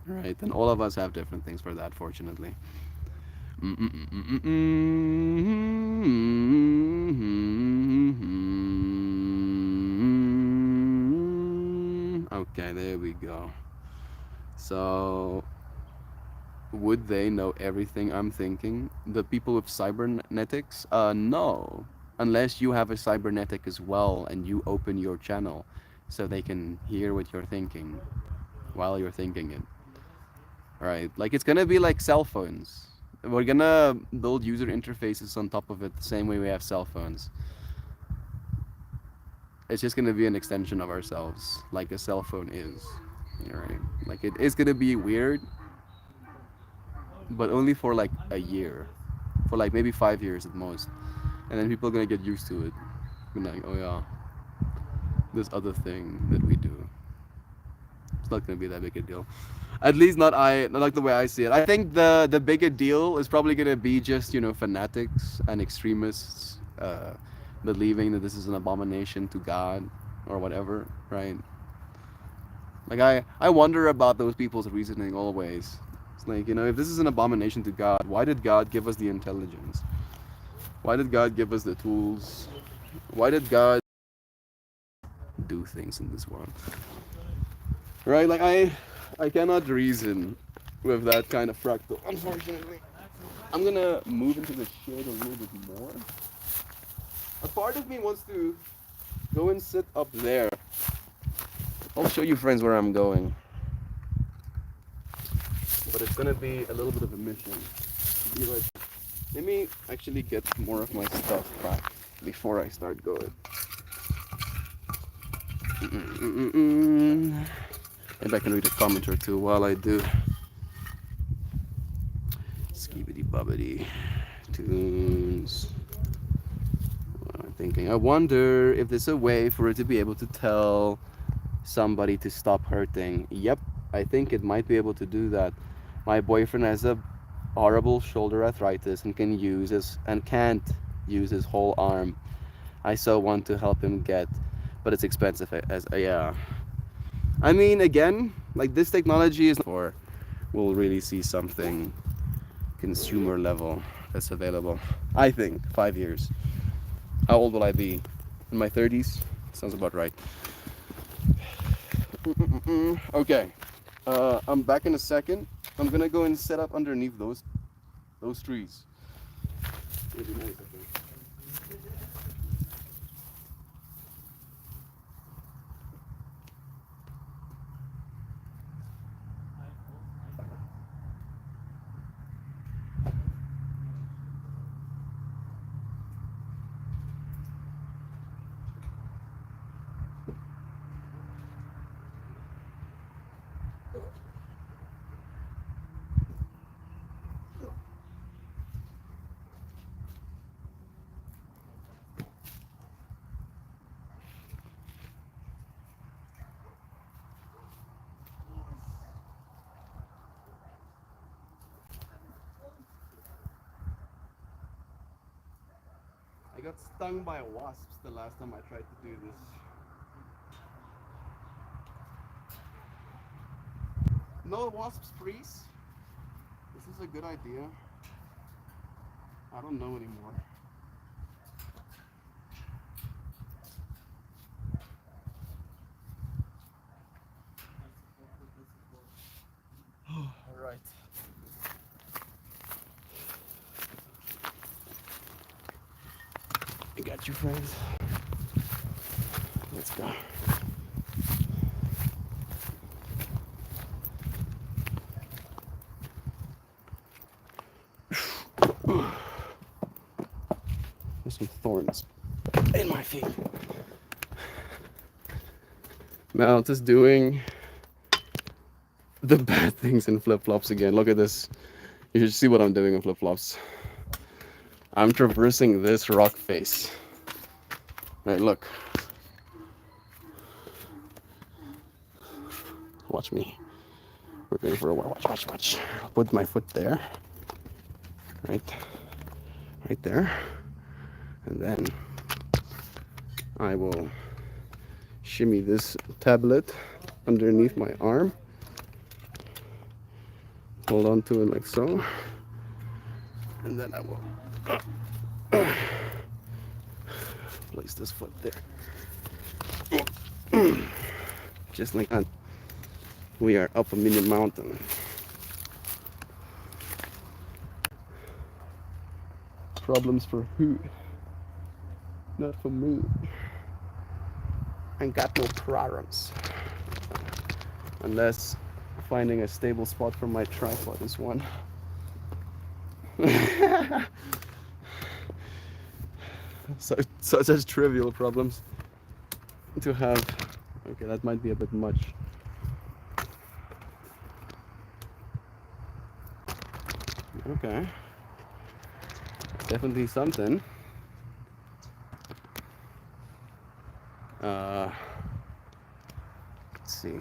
right? And all of us have different things for that, fortunately. Okay, there we go. So, would they know everything I'm thinking? The people with cybernetics? No. Unless you have a cybernetic as well and you open your channel so they can hear what you're thinking while you're thinking it. Right? Like it's gonna be like cell phones. We're gonna build user interfaces on top of it the same way we have cell phones. It's just gonna be an extension of ourselves, like a cell phone is. Right? Like it is gonna be weird, but only for like a year, for like maybe 5 years at most, and then people are gonna get used to it. Be like, oh yeah, this other thing that we do. It's not gonna be that big a deal. At least not like the way I see it. I think the bigger deal is probably gonna be just fanatics and extremists believing that this is an abomination to God or whatever, right? Like I wonder about those people's reasoning always. It's like if this is an abomination to God, why did God give us the intelligence? Why did God give us the tools? Why did God do things in this world? Right? Like I cannot reason with that kind of fractal. Unfortunately, I'm gonna move into the shade a little bit more. A part of me wants to go and sit up there. I'll show you friends where I'm going, but it's gonna be a little bit of a mission. Be like, let me actually get more of my stuff back before I start going. Mm-mm-mm-mm. Maybe I can read a comment or two while I do. Skibidi bubbity tunes. I'm thinking, I wonder if there's a way for it to be able to tell somebody to stop hurting. Yep, I think it might be able to do that. My boyfriend has a horrible shoulder arthritis and can't use his whole arm. I so want to help him get, but it's expensive as yeah. I mean, again, like this technology is for we'll really see something consumer level that's available. I think 5 years. How old will I be? In my 30s? Sounds about right. Okay. I'm back in a second. I'm gonna go and set up underneath those trees. It'll be nice, I think. I got stung by wasps the last time I tried to do this. No wasps freeze? This is a good idea. I don't know anymore. Get you friends. Let's go. There's some thorns in my feet. Now just doing the bad things in flip-flops again. Look at this. You should see what I'm doing in flip-flops. I'm traversing this rock face. Right, look. Watch me. We're going for a while. Watch, watch, watch. I'll put my foot there. Right there. And then I will shimmy this tablet underneath my arm. Hold on to it like so. And then I will place this foot there. Just like that. We are up a mini mountain. Problems for who? Not for me. I got no problems. Unless finding a stable spot for my tripod is one. Such trivial problems to have. Okay, that might be a bit much. Okay. Definitely something. Let's see.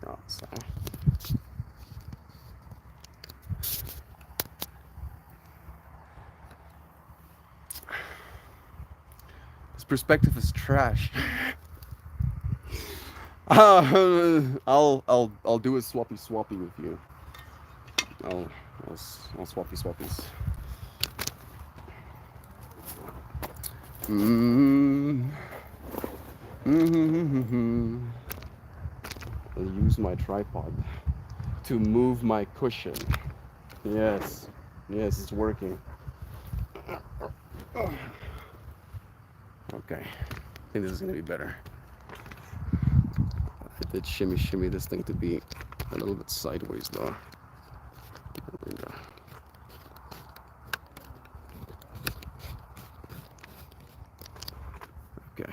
Oh, sorry. This perspective is trash. I'll do a swappy with you. I'll swappies. I'll use my tripod to move my cushion. Yes, it's working. Okay, I think this is gonna be better. I did shimmy this thing to be a little bit sideways though. There we go. Okay.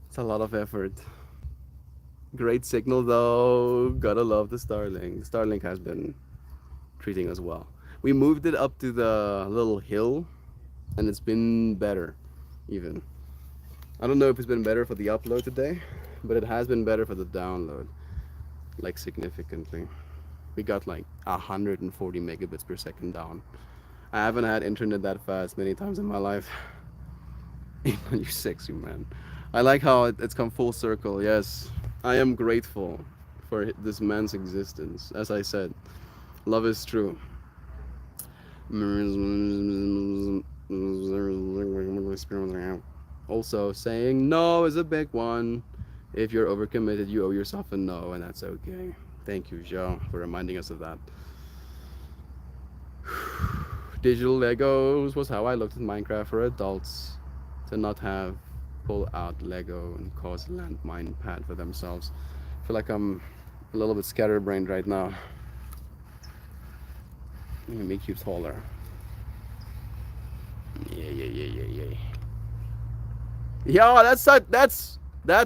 It's a lot of effort. Great signal though. Gotta love the Starlink. Starlink has been treating us well. We moved it up to the little hill and it's been better even. I don't know if it's been better for the upload today, but it has been better for the download, like significantly. We got like 140 megabits per second down. I haven't had internet that fast many times in my life. You're sexy, man. I like how it's come full circle. Yes, I am grateful for this man's existence. As I said, love is true. Also, saying no is a big one. If you're overcommitted, you owe yourself a no, and that's okay. Thank you, Joe, for reminding us of that. Digital Legos was how I looked at Minecraft for adults. To not have pull out Lego and cause a landmine pad for themselves. I feel like I'm a little bit scatterbrained right now. Let me make you taller. Yeah. Yeah, that's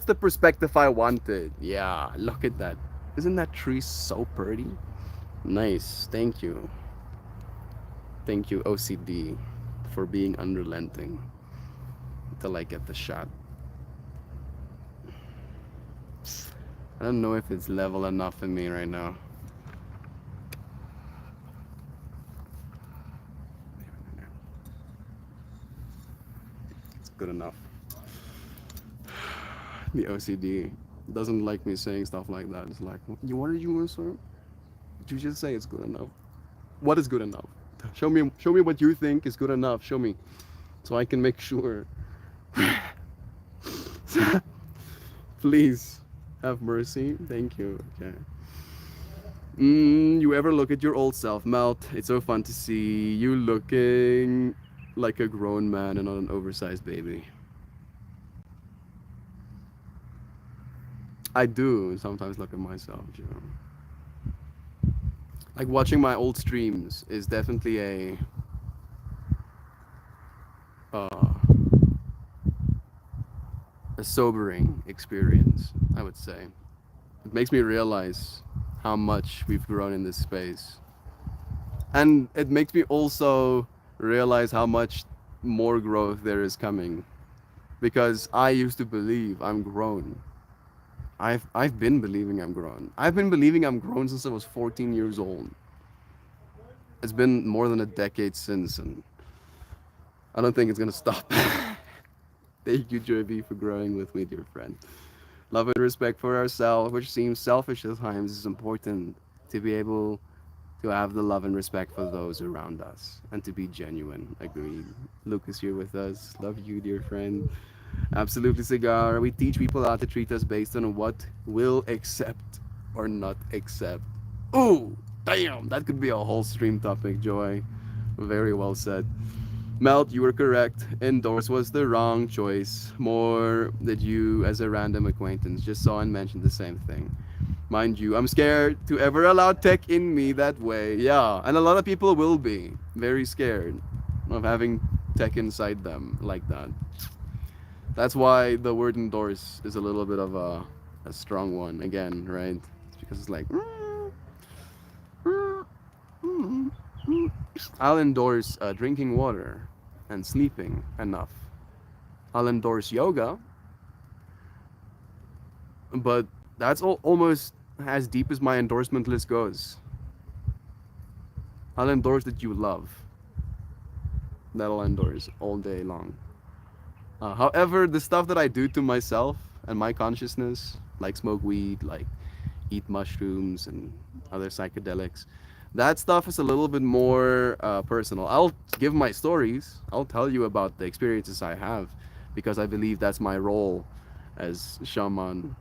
the perspective I wanted. Yeah, look at that. Isn't that tree so pretty? Nice. Thank you. Thank you, OCD, for being unrelenting until I get the shot. I don't know if it's level enough in me right now. It's good enough. The OCD doesn't like me saying stuff like that. It's like, what did you want to say? Did you just say it's good enough? What is good enough? Show me what you think is good enough. Show me, so I can make sure. Please have mercy. Thank you. Okay. You ever look at your old self, Melt? It's so fun to see you looking like a grown man and not an oversized baby. I do sometimes look at myself, you know. Like watching my old streams is definitely uh, a sobering experience, I would say. It makes me realize how much we've grown in this space. And it makes me also realize how much more growth there is coming. Because I used to believe I'm grown. I've been believing I'm grown. I've been believing I'm grown since I was 14 years old. It's been more than a decade since, and I don't think it's gonna stop. Thank you, Joy B, for growing with me, dear friend. Love and respect for ourselves, which seems selfish at times, is important to be able to have the love and respect for those around us and to be genuine. Agreed. Lucas here with us. Love you, dear friend. Absolutely, Cigar. We teach people how to treat us based on what we'll accept or not accept. Ooh, damn, that could be a whole stream topic, Joy. Very well said. Melt, you were correct. Endorse was the wrong choice. More that you, as a random acquaintance, just saw and mentioned the same thing. Mind you, I'm scared to ever allow tech in me that way. Yeah, and a lot of people will be very scared of having tech inside them like that. That's why the word endorse is a little bit of a strong one again, right? It's because it's like, I'll endorse drinking water and sleeping enough. I'll endorse yoga, but that's almost as deep as my endorsement list goes. I'll endorse that you love. That'll endorse all day long. However, the stuff that I do to myself and my consciousness, like smoke weed, like eat mushrooms and other psychedelics, that stuff is a little bit more personal. I'll give my stories. I'll tell you about the experiences I have because I believe that's my role as shaman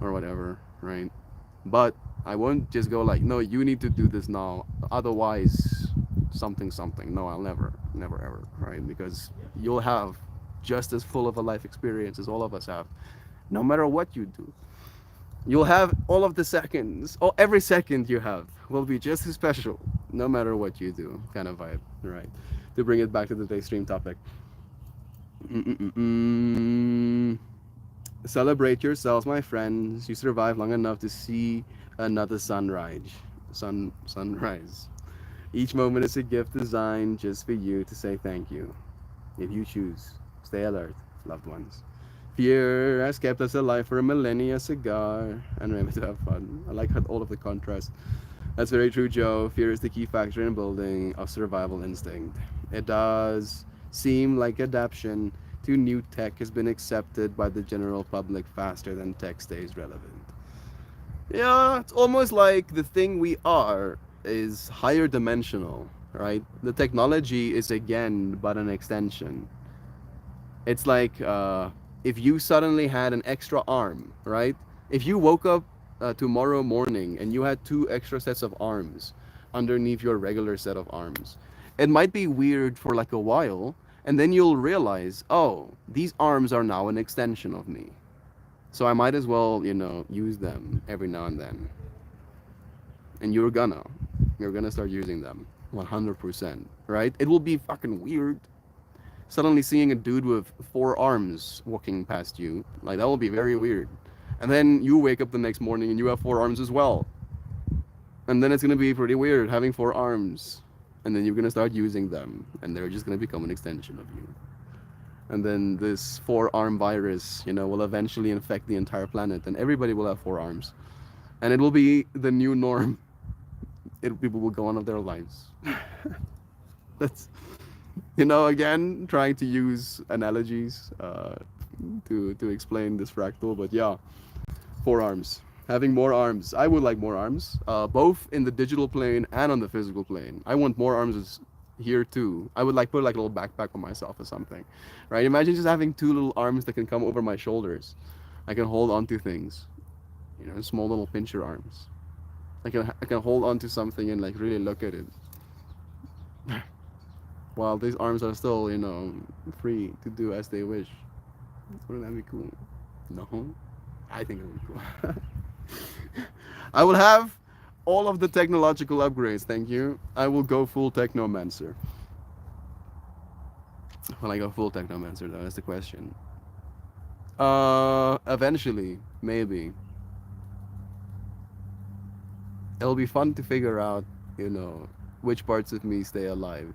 or whatever, right? But I won't just go like, no, you need to do this now. Otherwise, something, something. No, I'll never, never, ever, right? Because you'll have just as full of a life experience as all of us have, no matter what you do. You'll have all of the seconds, or every second you have will be just as special, no matter what you do, kind of vibe, right? To bring it back to today's stream topic. Mm-mm-mm. Celebrate yourselves, my friends. You survived long enough to see another sunrise. Sunrise. Each moment is a gift designed just for you to say thank you. If you choose, stay alert, loved ones. Fear has kept us alive for a millennia, Cigar, and remember to have fun. I like all of the contrast. That's very true, Joe. Fear is the key factor in building a survival instinct. It does seem like adaptation to new tech has been accepted by the general public faster than tech stays relevant. Yeah, it's almost like the thing we are is higher dimensional, right? The technology is again but an extension. It's like if you suddenly had an extra arm, right? If you woke up tomorrow morning and you had two extra sets of arms underneath your regular set of arms, it might be weird for like a while, and then you'll realize, oh, these arms are now an extension of me. So I might as well, use them every now and then. And you're gonna start using them 100%, right? It will be fucking weird suddenly seeing a dude with four arms walking past you. Like, that will be very weird. And then you wake up the next morning and you have four arms as well. And then it's gonna be pretty weird having four arms. And then you're gonna start using them, and they're just gonna become an extension of you. And then this four-arm virus, will eventually infect the entire planet, and everybody will have four arms. And it will be the new norm. People will go on with their lives. That's, again, trying to use analogies to explain this fractal, but yeah. 4 arms. Having more arms. I would like more arms, both in the digital plane and on the physical plane. I want more arms here too. I would like put like a little backpack on myself or something, right? Imagine just having 2 little arms that can come over my shoulders. I can hold on to things, small little pincher arms. I can hold on to something and like really look at it, while these arms are still free to do as they wish. Wouldn't that be cool? No, I think it would be cool. I will have all of the technological upgrades, thank you. I will go full technomancer. When I go full technomancer, though, that's the question. Eventually, maybe. It'll be fun to figure out, which parts of me stay alive.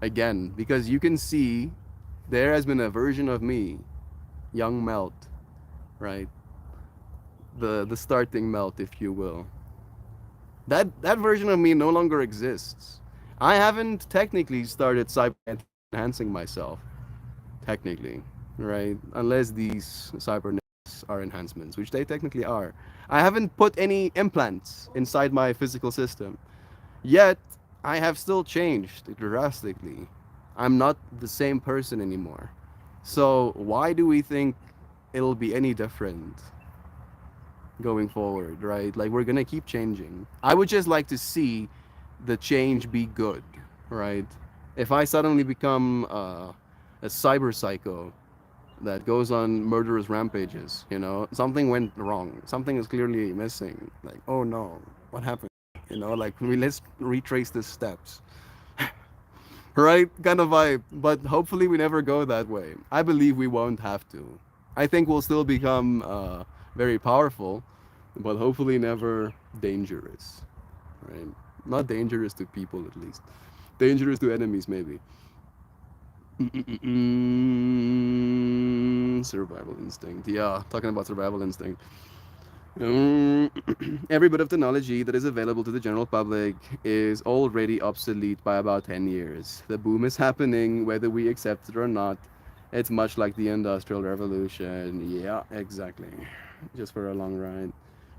Again, because you can see there has been a version of me, young Melt, right? The starting Melt, if you will. That version of me no longer exists. I haven't technically started cyber enhancing myself, technically, right? Unless these cybernetics are enhancements, which they technically are. I haven't put any implants inside my physical system. Yet, I have still changed drastically. I'm not the same person anymore. So, why do we think it'll be any different going forward, right? Like, we're gonna keep changing. I would just like to see the change be good, right? If I suddenly become a cyber psycho that goes on murderous rampages, something went wrong. Something is clearly missing. Like, oh no, what happened? Like, let's retrace the steps. Right? Kind of vibe. But hopefully we never go that way. I believe we won't have to. I think we'll still become very powerful, but hopefully never dangerous. Right? Not dangerous to people, at least. Dangerous to enemies, maybe. Survival instinct. Yeah, talking about survival instinct. Every bit of technology that is available to the general public is already obsolete by about 10 years. The boom is happening whether we accept it or not. It's much like the Industrial Revolution. Yeah, exactly. Just for a long ride.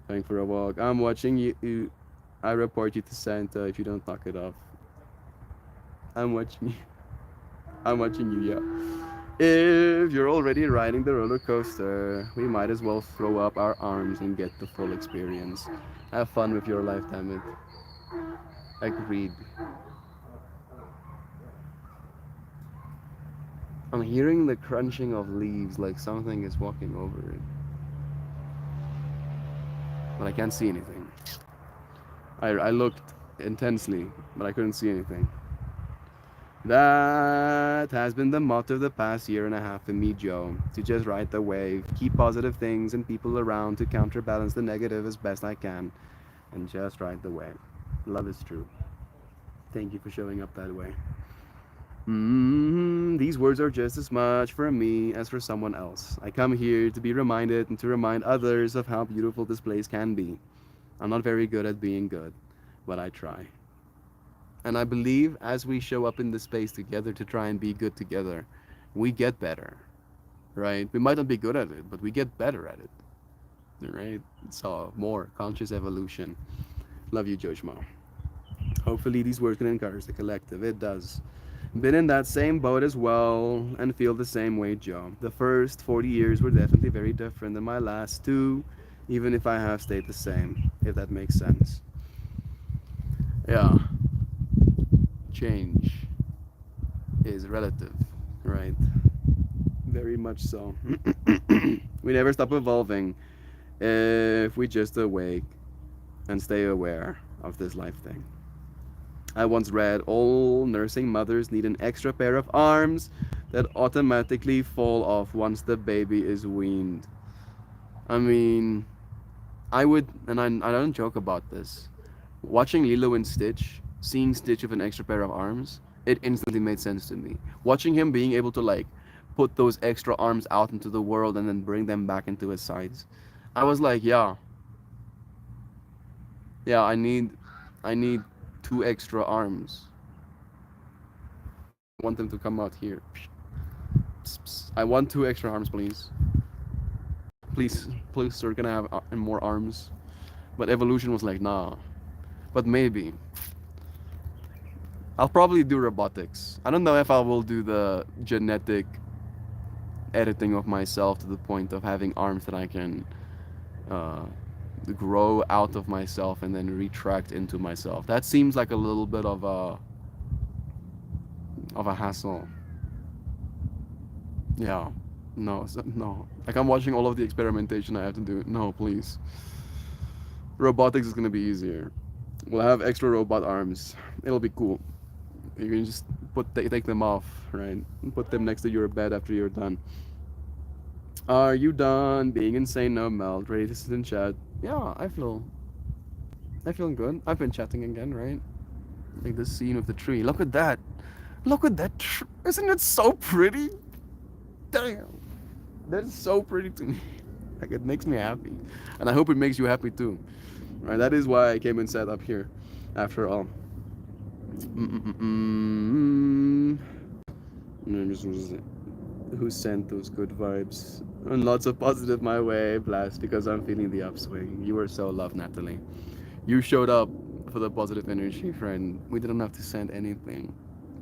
Going for a walk. I'm watching you. I report you to Santa if you don't knock it off. I'm watching you. I'm watching you, yeah. If you're already riding the roller coaster, we might as well throw up our arms and get the full experience. Have fun with your life, damn it. Agreed. I'm hearing the crunching of leaves like something is walking over it. But I can't see anything. I looked intensely, but I couldn't see anything. That has been the motto of the past year and a half for me, Joe. To just ride the wave, keep positive things and people around to counterbalance the negative as best I can, and just ride the wave. Love is true. Thank you for showing up that way. These words are just as much for me as for someone else. I come here to be reminded and to remind others of how beautiful this place can be. I'm not very good at being good, but I try. And I believe as we show up in this space together to try and be good together, we get better, right? We might not be good at it, but we get better at it, right? So more conscious evolution. Love you, Joshmo. Hopefully these words can encourage the collective. It does. Been in that same boat as well and feel the same way, Joe. The first 40 years were definitely very different than my last two, even if I have stayed the same, if that makes sense. Yeah. Change is relative, right? Very much so. We never stop evolving if we just awake and stay aware of this life thing. I once read all nursing mothers need an extra pair of arms that automatically fall off once the baby is weaned. I mean, I would, and I don't joke about this. Watching Lilo and Stitch, seeing Stitch with an extra pair of arms, it instantly made sense to me. Watching him being able to like put those extra arms out into the world and then bring them back into his sides, I was like, yeah, I need 2 extra arms. I want them to come out here. I want 2 extra arms, please. please, sir, can I have more arms? But evolution was like, nah. But maybe I'll probably do robotics. I don't know if I will do the genetic editing of myself to the point of having arms that I can uh, grow out of myself and then retract into myself. That seems like a little bit of a hassle. Yeah. No, no. Like I'm watching all of the experimentation I have to do. No, please. Robotics is gonna be easier. We'll have extra robot arms. It'll be cool. You can just take them off, right? And put them next to your bed after you're done. Are you done being insane? No, Mel. Ready to sit and chat? Yeah, I feel good. I've been chatting again, right? Like this scene of the tree. Look at that. Look at that. Isn't it so pretty? Damn. That's so pretty to me. Like it makes me happy, and I hope it makes you happy too. Right? That is why I came and sat up here. After all. Mm-mm-mm. Who sent those good vibes? And lots of positive my way, blast, because I'm feeling the upswing. You were so loved, Natalie. You showed up for the positive energy, friend. We didn't have to send anything,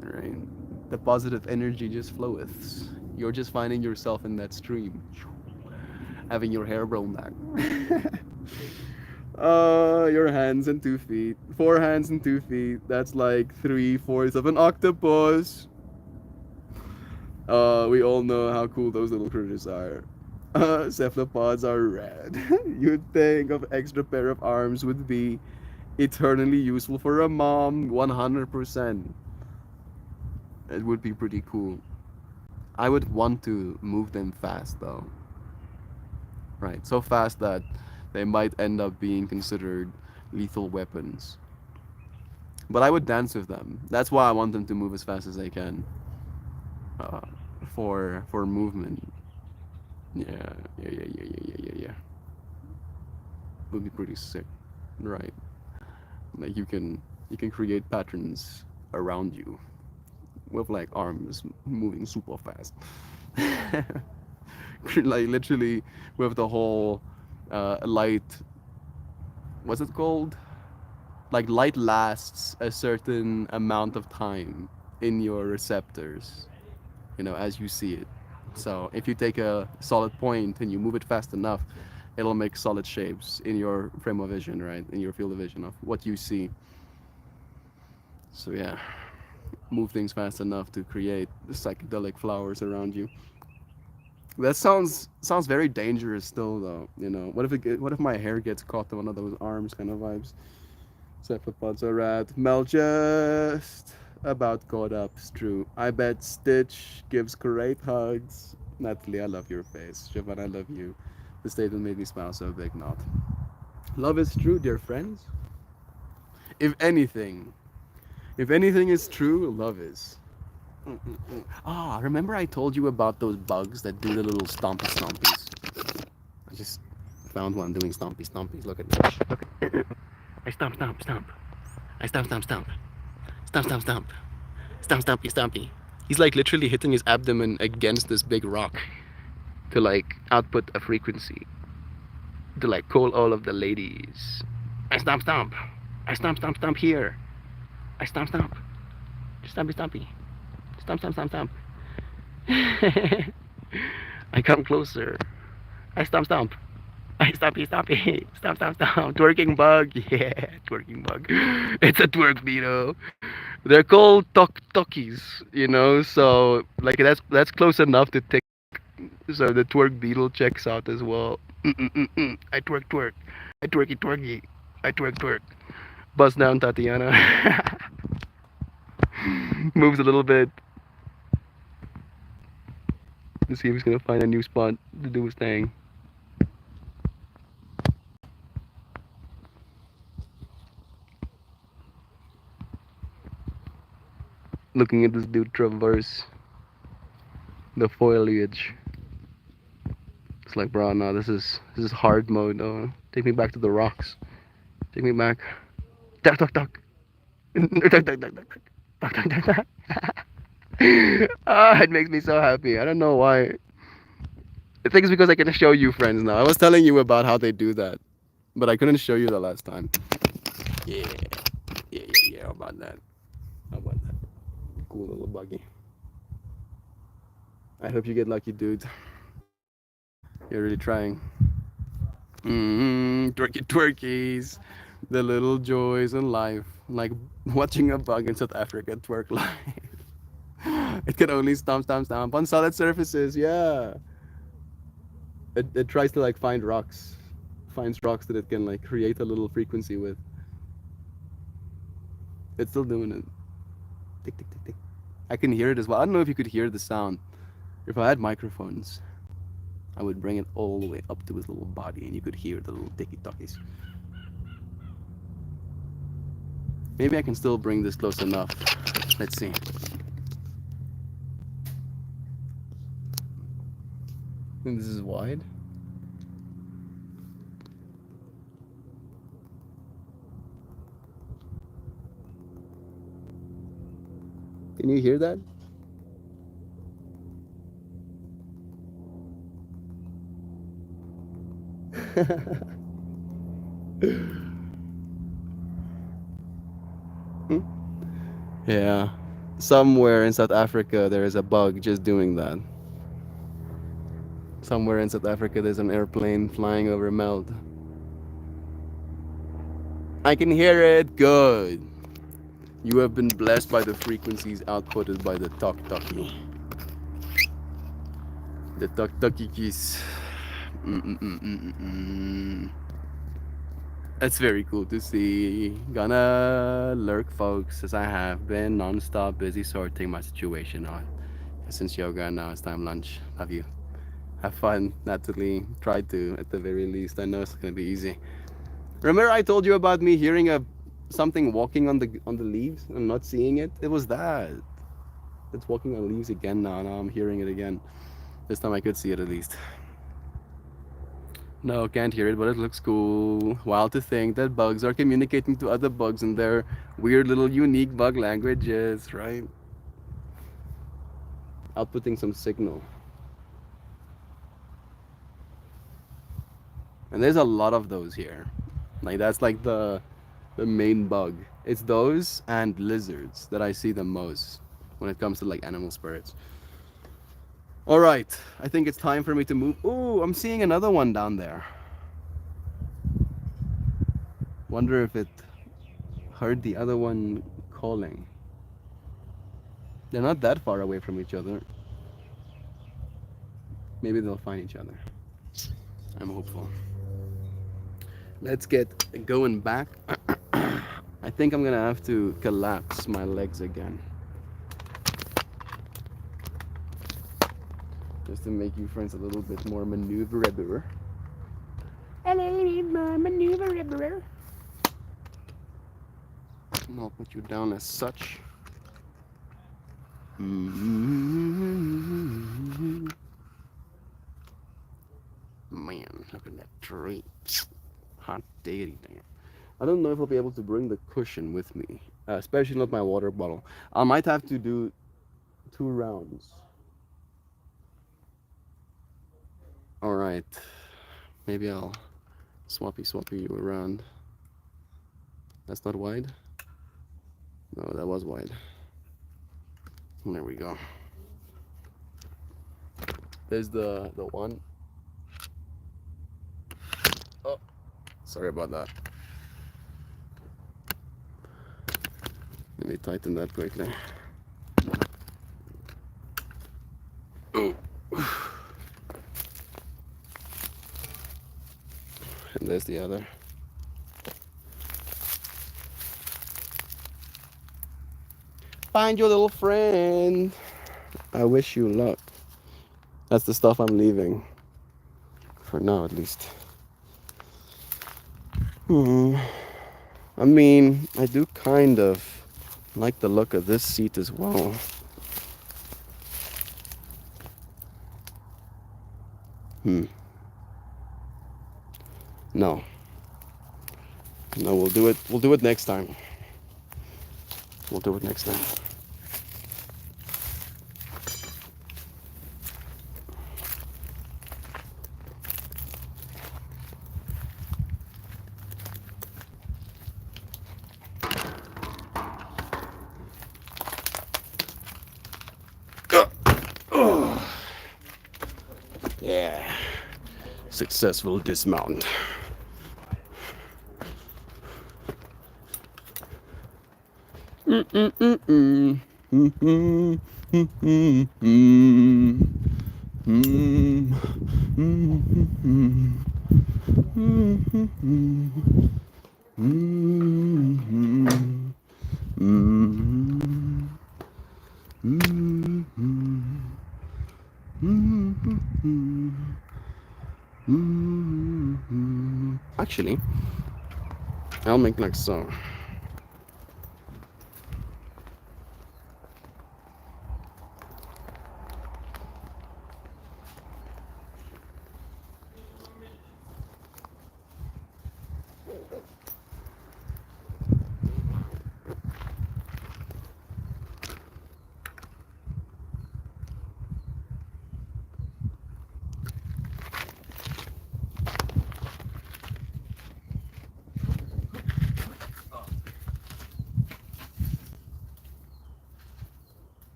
right? The positive energy just floweth. You're just finding yourself in that stream, having your hair blown back. Your hands and 2 feet. 4 hands and 2 feet. That's like 3/4 of an octopus. We all know how cool those little critters are. Cephalopods are rad. You'd think of extra pair of arms would be eternally useful for a mom. 100%. It would be pretty cool. I would want to move them fast though. Right, so fast that they might end up being considered lethal weapons. But I would dance with them. That's why I want them to move as fast as they can. Uh, for movement. Yeah. Would be pretty sick, right? Like you can create patterns around you with like arms moving super fast. Like literally with the whole light. What's it called? Like light lasts a certain amount of time in your receptors, as you see it. So if you take a solid point and you move it fast enough, it'll make solid shapes in your frame of vision, right? In your field of vision of what you see. So yeah, move things fast enough to create psychedelic flowers around you. That sounds very dangerous still though. What if my hair gets caught in one of those arms kind of vibes? Cephalopods are rad. Mel just about caught up. It's true. I bet Stitch gives great hugs. Natalie, I love your face. Siobhan, I love you. The statement made me smile so big. Not. Love is true, dear friends. If anything is true, love is. Remember I told you about those bugs that do the little stompy stompies? I just found one doing stompy stompies. Look at me. Look at I stomp, stomp, stomp. I stomp, stomp, stomp. Stomp, stomp, stomp. Stomp, stompy, stompy. He's like literally hitting his abdomen against this big rock to like output a frequency to like call all of the ladies. I stomp, stomp. I stomp, stomp, stomp here. I stomp, stomp. Stompy, stompy. Stomp, stomp, stomp, stomp. I come closer. I stomp, stomp. I stompy, stompy. Stomp, stomp, stomp. Twerking bug. Yeah, twerking bug. It's a twerk beetle. They're called talkies, so like that's close enough to tick. So the twerk beetle checks out as well. I twerk. I twerky. I twerk. Bust down, Tatiana. Moves a little bit. Let's see if he's gonna find a new spot to do his thing. Looking at this dude traverse the foliage. It's like, bro, no, this is hard mode. Take me back to the rocks. Take me back. Duck. Duck. It makes me so happy. I don't know why. I think it's because I can show you friends now. I was telling you about how they do that, but I couldn't show you the last time. Yeah, yeah. How about that? How about that? Cool little buggy. I hope you get lucky, dude. You're really trying. Twerkies. The little joys in life. Like watching a bug in South Africa twerk live. It can only stomp on solid surfaces. Yeah. It tries to like find rocks. Finds rocks that it can like create a little frequency with. It's still doing it. Tick, tick, tick, tick. I can hear it as well. I don't know if you could hear the sound. If I had microphones, I would bring it all the way up to his little body and you could hear the little ticky tockies. Maybe I can still bring this close enough. Let's see. And this is wide. Can you hear that? Yeah. Somewhere in South Africa there is a bug just doing that. Somewhere in South Africa there's an airplane flying over Meld. I can hear it. Good. You have been blessed by the frequencies outputted by the tok-toki. The tok-tokikis. It's very cool to see. Gonna lurk, folks, as I have been non-stop busy sorting my situation out. Since yoga and now it's time lunch. Love you. Have fun, Natalie. Try to, at the very least. I know it's gonna be easy. Remember I told you about me hearing something walking on the leaves and not seeing it? It was that. It's walking on leaves again now. Now I'm hearing it again. This time I could see it at least. No, can't hear it, but it looks cool. Wild to think that bugs are communicating to other bugs in their weird little unique bug languages, right? Outputting some signal. And there's a lot of those here. Like that's like the main bug. It's those and lizards that I see the most when it comes to like animal spirits. All right, I think it's time for me to move. Oh, I'm seeing another one down there. Wonder if it heard the other one calling. They're not that far away from each other. Maybe they'll find each other. I'm hopeful. Let's get going back. I think I'm gonna have to collapse my legs again. Just to make you friends a little bit more maneuverable. Maneuverable. And I'll put you down as such. Man, look at that tree. Hot diggity dang. I don't know if I'll be able to bring the cushion with me, especially not my water bottle. I might have to do 2 rounds. All right, maybe I'll swappy you around. That's not wide. No, that was wide. There we go. There's the one. Oh, sorry about that. Let me tighten that quickly. Oh. And there's the other. Find your little friend. I wish you luck. That's the stuff I'm leaving. For now, at least. I mean, I do kind of like the look of this seat as well. No, we'll do it. We'll do it next time. We'll do it next time. Successful dismount. Actually, I'll make like so.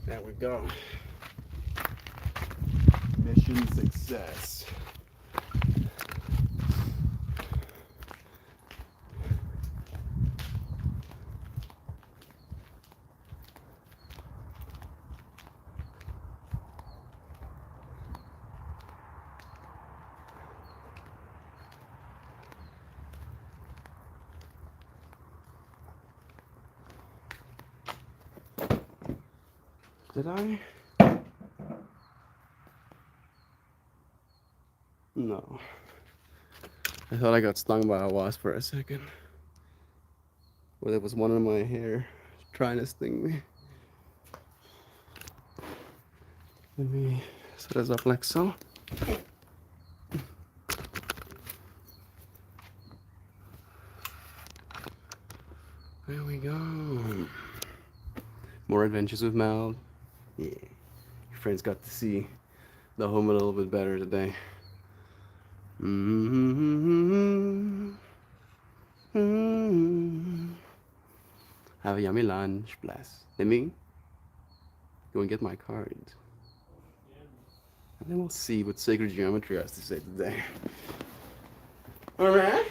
There we go. Mission success. Did I? No. I thought I got stung by a wasp for a second. Well, there was one in my hair trying to sting me. Let me set this up like so. There we go. More adventures with Mal. Yeah. Your friends got to see the home a little bit better today. Have a yummy lunch, bless. Let me go and get my cards. And then we'll see what Sacred Geometry has to say today. Alright?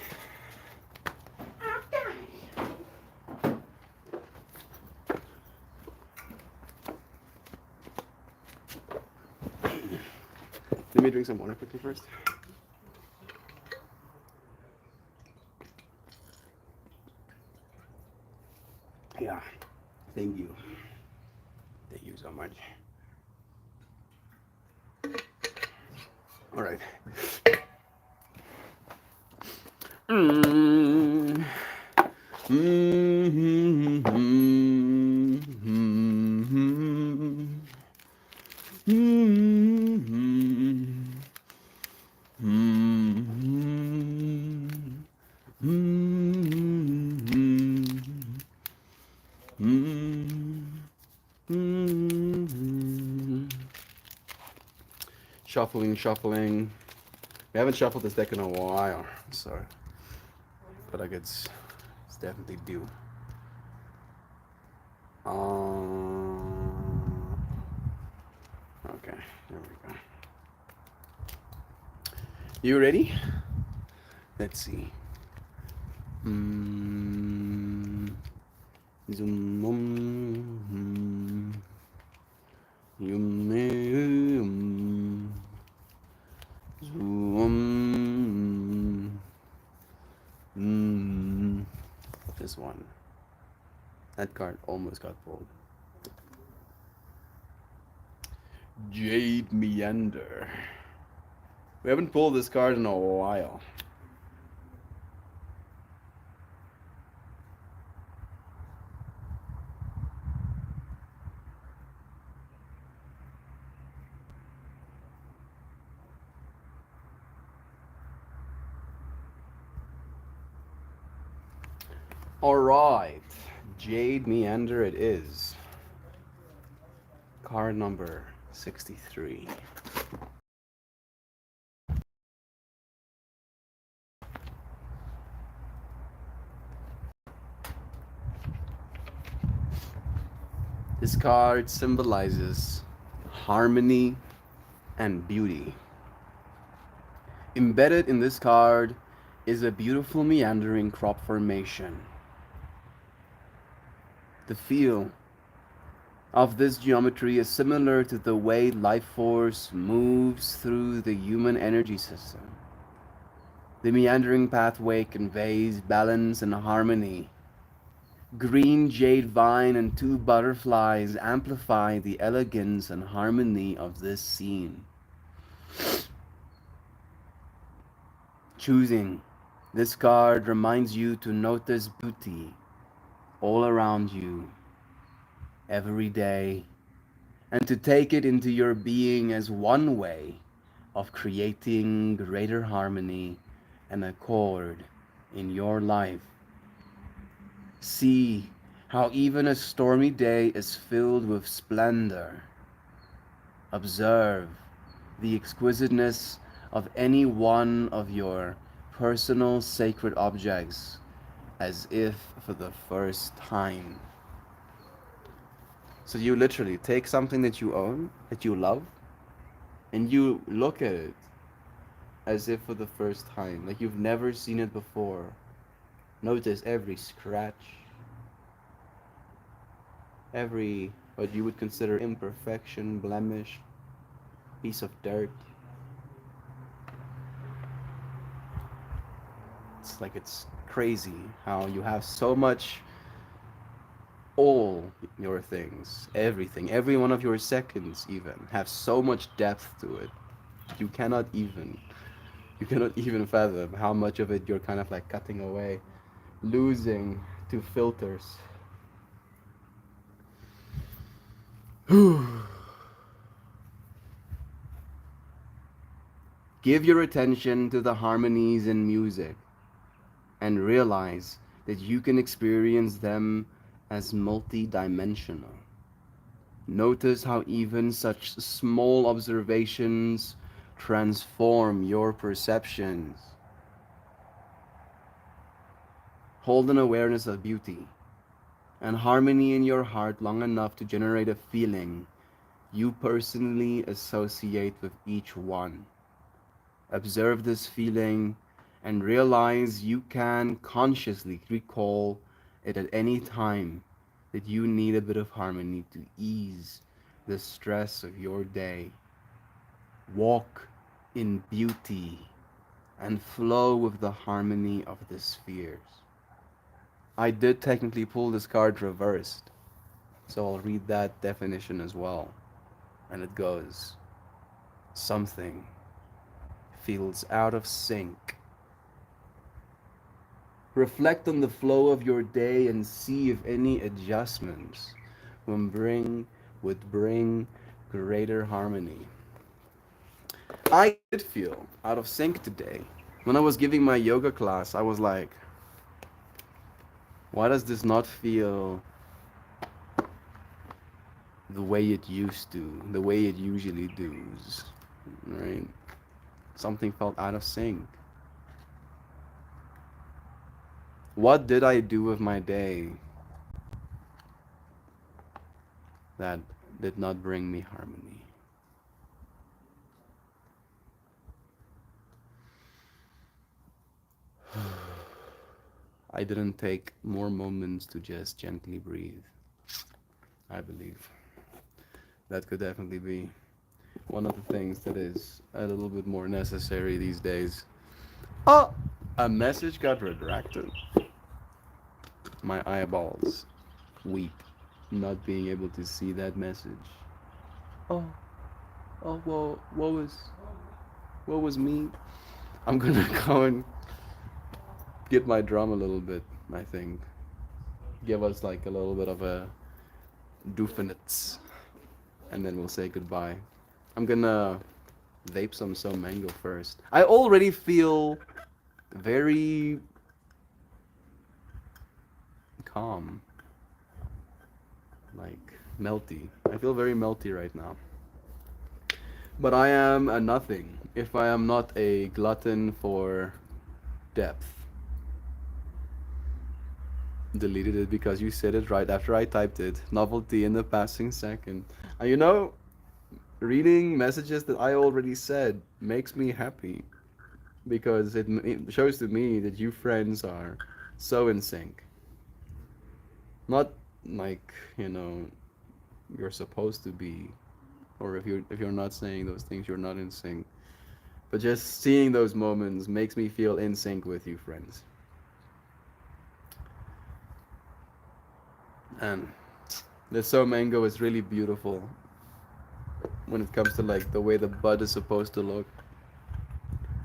Let me drink some water quickly first. Yeah, thank you. Thank you so much. All right. Shuffling. We haven't shuffled this deck in a while, so but like it's definitely due. Okay, there we go. You ready? Let's see. This one. That card almost got pulled. Jade Meander. We haven't pulled this card in a while. Alright, Jade Meander it is. Card number 63. This card symbolizes harmony and beauty. Embedded in this card is a beautiful meandering crop formation. The feel of this geometry is similar to the way life force moves through the human energy system. The meandering pathway conveys balance and harmony. Green jade vine and two butterflies amplify the elegance and harmony of this scene. Choosing this card reminds you to notice beauty all around you every day, and to take it into your being as one way of creating greater harmony and accord in your life. See how even a stormy day is filled with splendor. Observe the exquisiteness of any one of your personal sacred objects as if for the first time. So you literally take something that you own, that you love, and you look at it as if for the first time, like you've never seen it before. Notice every scratch, every what you would consider imperfection, blemish, piece of dirt. It's crazy how you have so much, all your things, everything, every one of your seconds even have so much depth to it. You cannot even fathom how much of it you're kind of like cutting away, losing to filters. Give your attention to the harmonies in music and realize that you can experience them as multi-dimensional. Notice how even such small observations transform your perceptions. Hold an awareness of beauty and harmony in your heart long enough to generate a feeling you personally associate with each one. Observe this feeling and realize you can consciously recall it at any time that you need a bit of harmony to ease the stress of your day. Walk in beauty and flow with the harmony of the spheres. I did technically pull this card reversed, so I'll read that definition as well. And it goes, something feels out of sync. Reflect on the flow of your day and see if any adjustments would bring greater harmony. I did feel out of sync today. When I was giving my yoga class, I was like, why does this not feel the way it used to, the way it usually does, right? Something felt out of sync. What did I do with my day that did not bring me harmony? I didn't take more moments to just gently breathe. I believe that could definitely be one of the things that is a little bit more necessary these days. Oh, a message got retracted. My eyeballs weep, not being able to see that message. Oh, oh, what was me? I'm gonna go and get my drum a little bit. I think give us like a little bit of a doofenitz, and then we'll say goodbye. I'm gonna vape some mango first. I already feel very calm, like melty. I feel very melty right now. But I am a nothing if I am not a glutton for depth. Deleted it because you said it right after I typed it. Novelty in the passing second. You know, reading messages that I already said makes me happy because it shows to me that you friends are so in sync. Not like, you're supposed to be, or if you're not saying those things, you're not in sync. But just seeing those moments makes me feel in sync with you friends. And the So Mango is really beautiful when it comes to like the way the bud is supposed to look.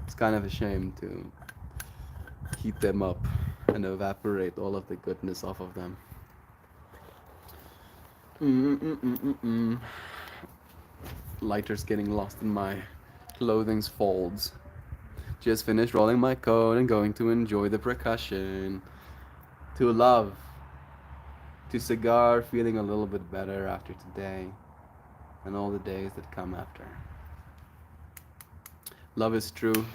It's kind of a shame to heat them up and evaporate all of the goodness off of them. Mm-mm-mm-mm-mm. Lighter's getting lost in my clothing's folds. Just finished rolling my coat and going to enjoy the percussion. To love. To cigar, feeling a little bit better after today and all the days that come after. Love is true.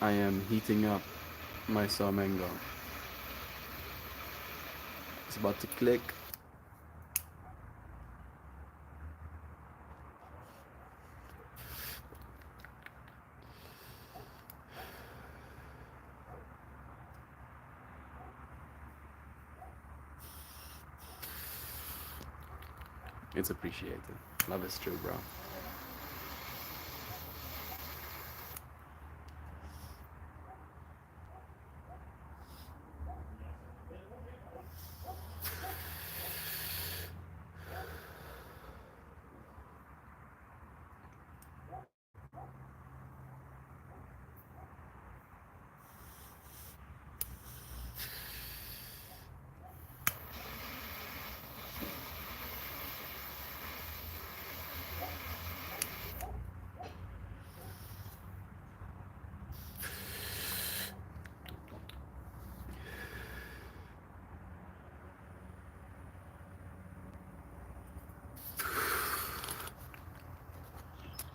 I am heating up my saw mango. It's about to click. It's appreciated. Love is true, bro.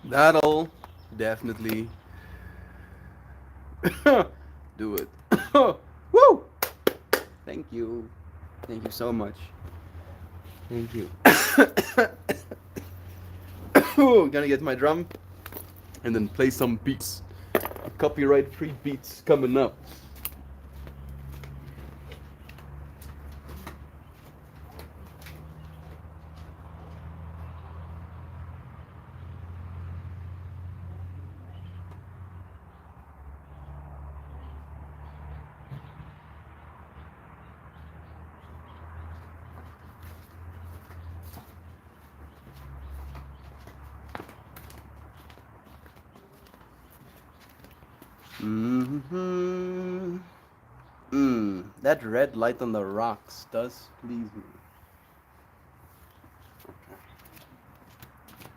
That'll definitely do it. Woo! Thank you. Thank you so much. Thank you. Gonna get my drum and then play some beats. Copyright free beats coming up. Mm-hmm. That red light on the rocks does please me. Okay.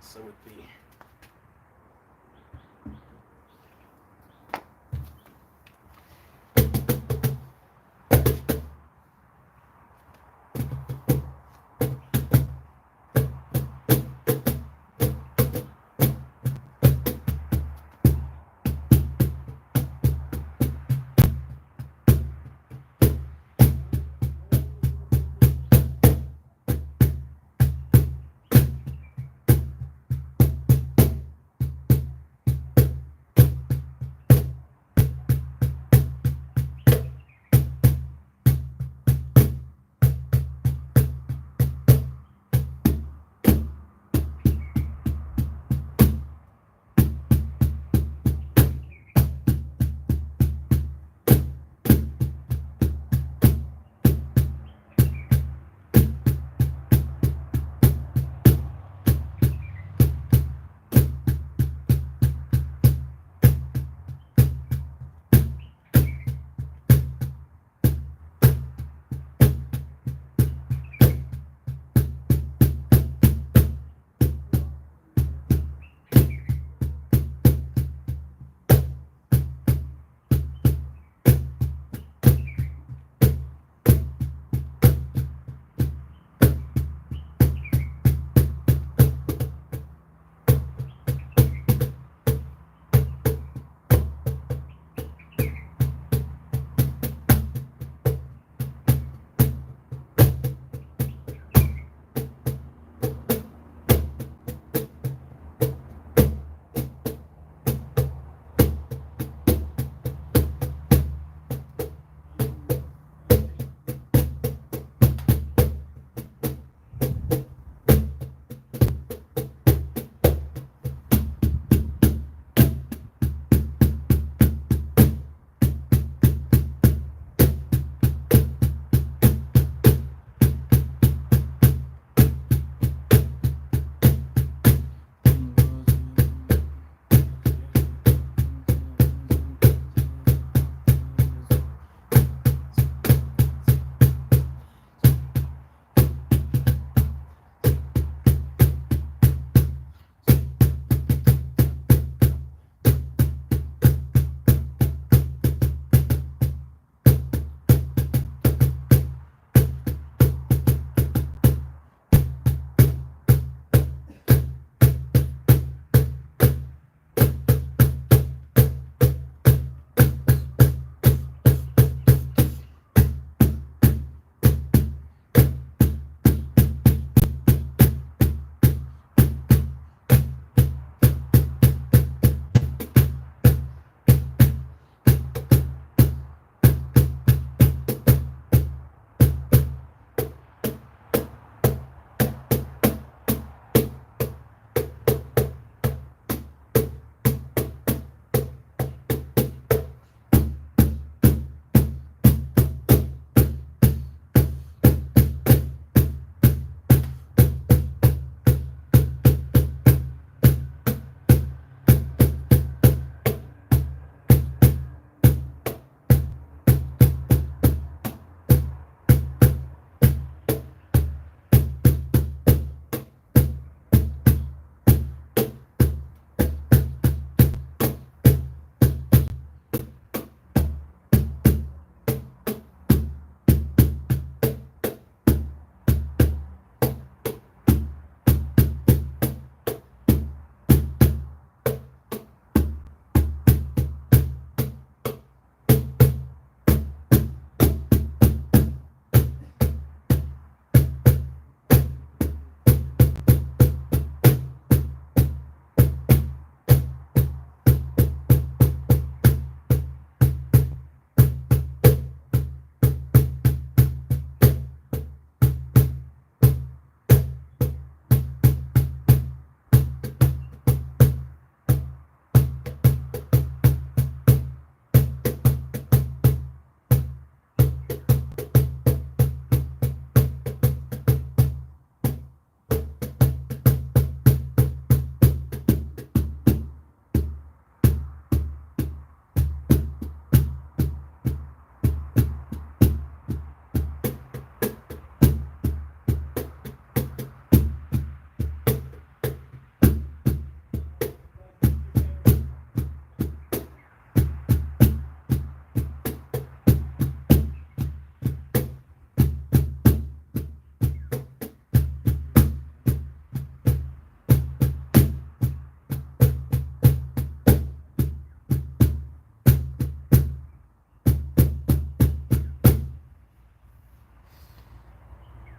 So it be.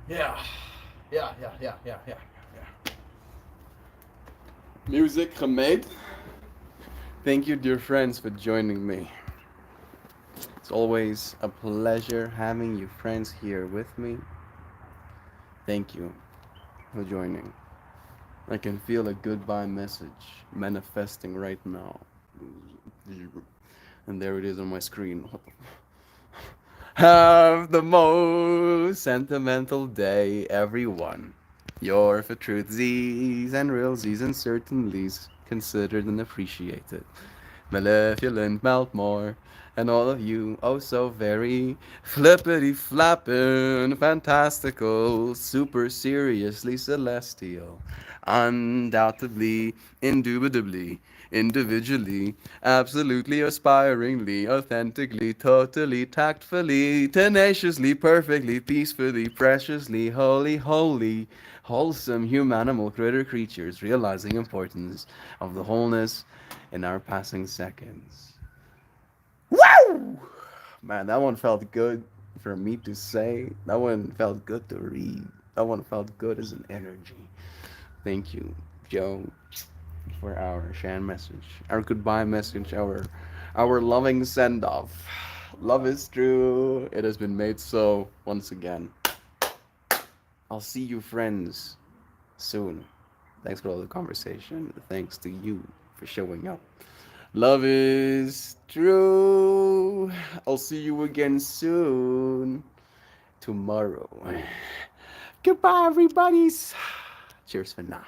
Yeah. Yeah, yeah, yeah, yeah, yeah, yeah. Music Hamed. Thank you, dear friends, for joining me. It's always a pleasure having you friends here with me. Thank you for joining. I can feel a goodbye message manifesting right now. And there it is on my screen. What the Have the most sentimental day, everyone. You're for truthsies and realsies and certainlys considered and appreciated. Malevolent Meltmore, and all of you, oh so very flippity flappin', fantastical, super seriously celestial, undoubtedly, indubitably, individually, absolutely, aspiringly, authentically, totally, tactfully, tenaciously, perfectly, peacefully, preciously, holy, wholesome, humanimal critter creatures, realizing importance of the wholeness in our passing seconds. Woo! Man, that one felt good for me to say. That one felt good to read. That one felt good as an energy. Thank you, Joe, for our Shan message, our goodbye message, our loving send off. Love is true. It has been made so once again. I'll see you, friends, soon. Thanks for all the conversation. Thanks to you for showing up. Love is true. I'll see you again soon. Tomorrow. Goodbye, everybody's. Cheers for now.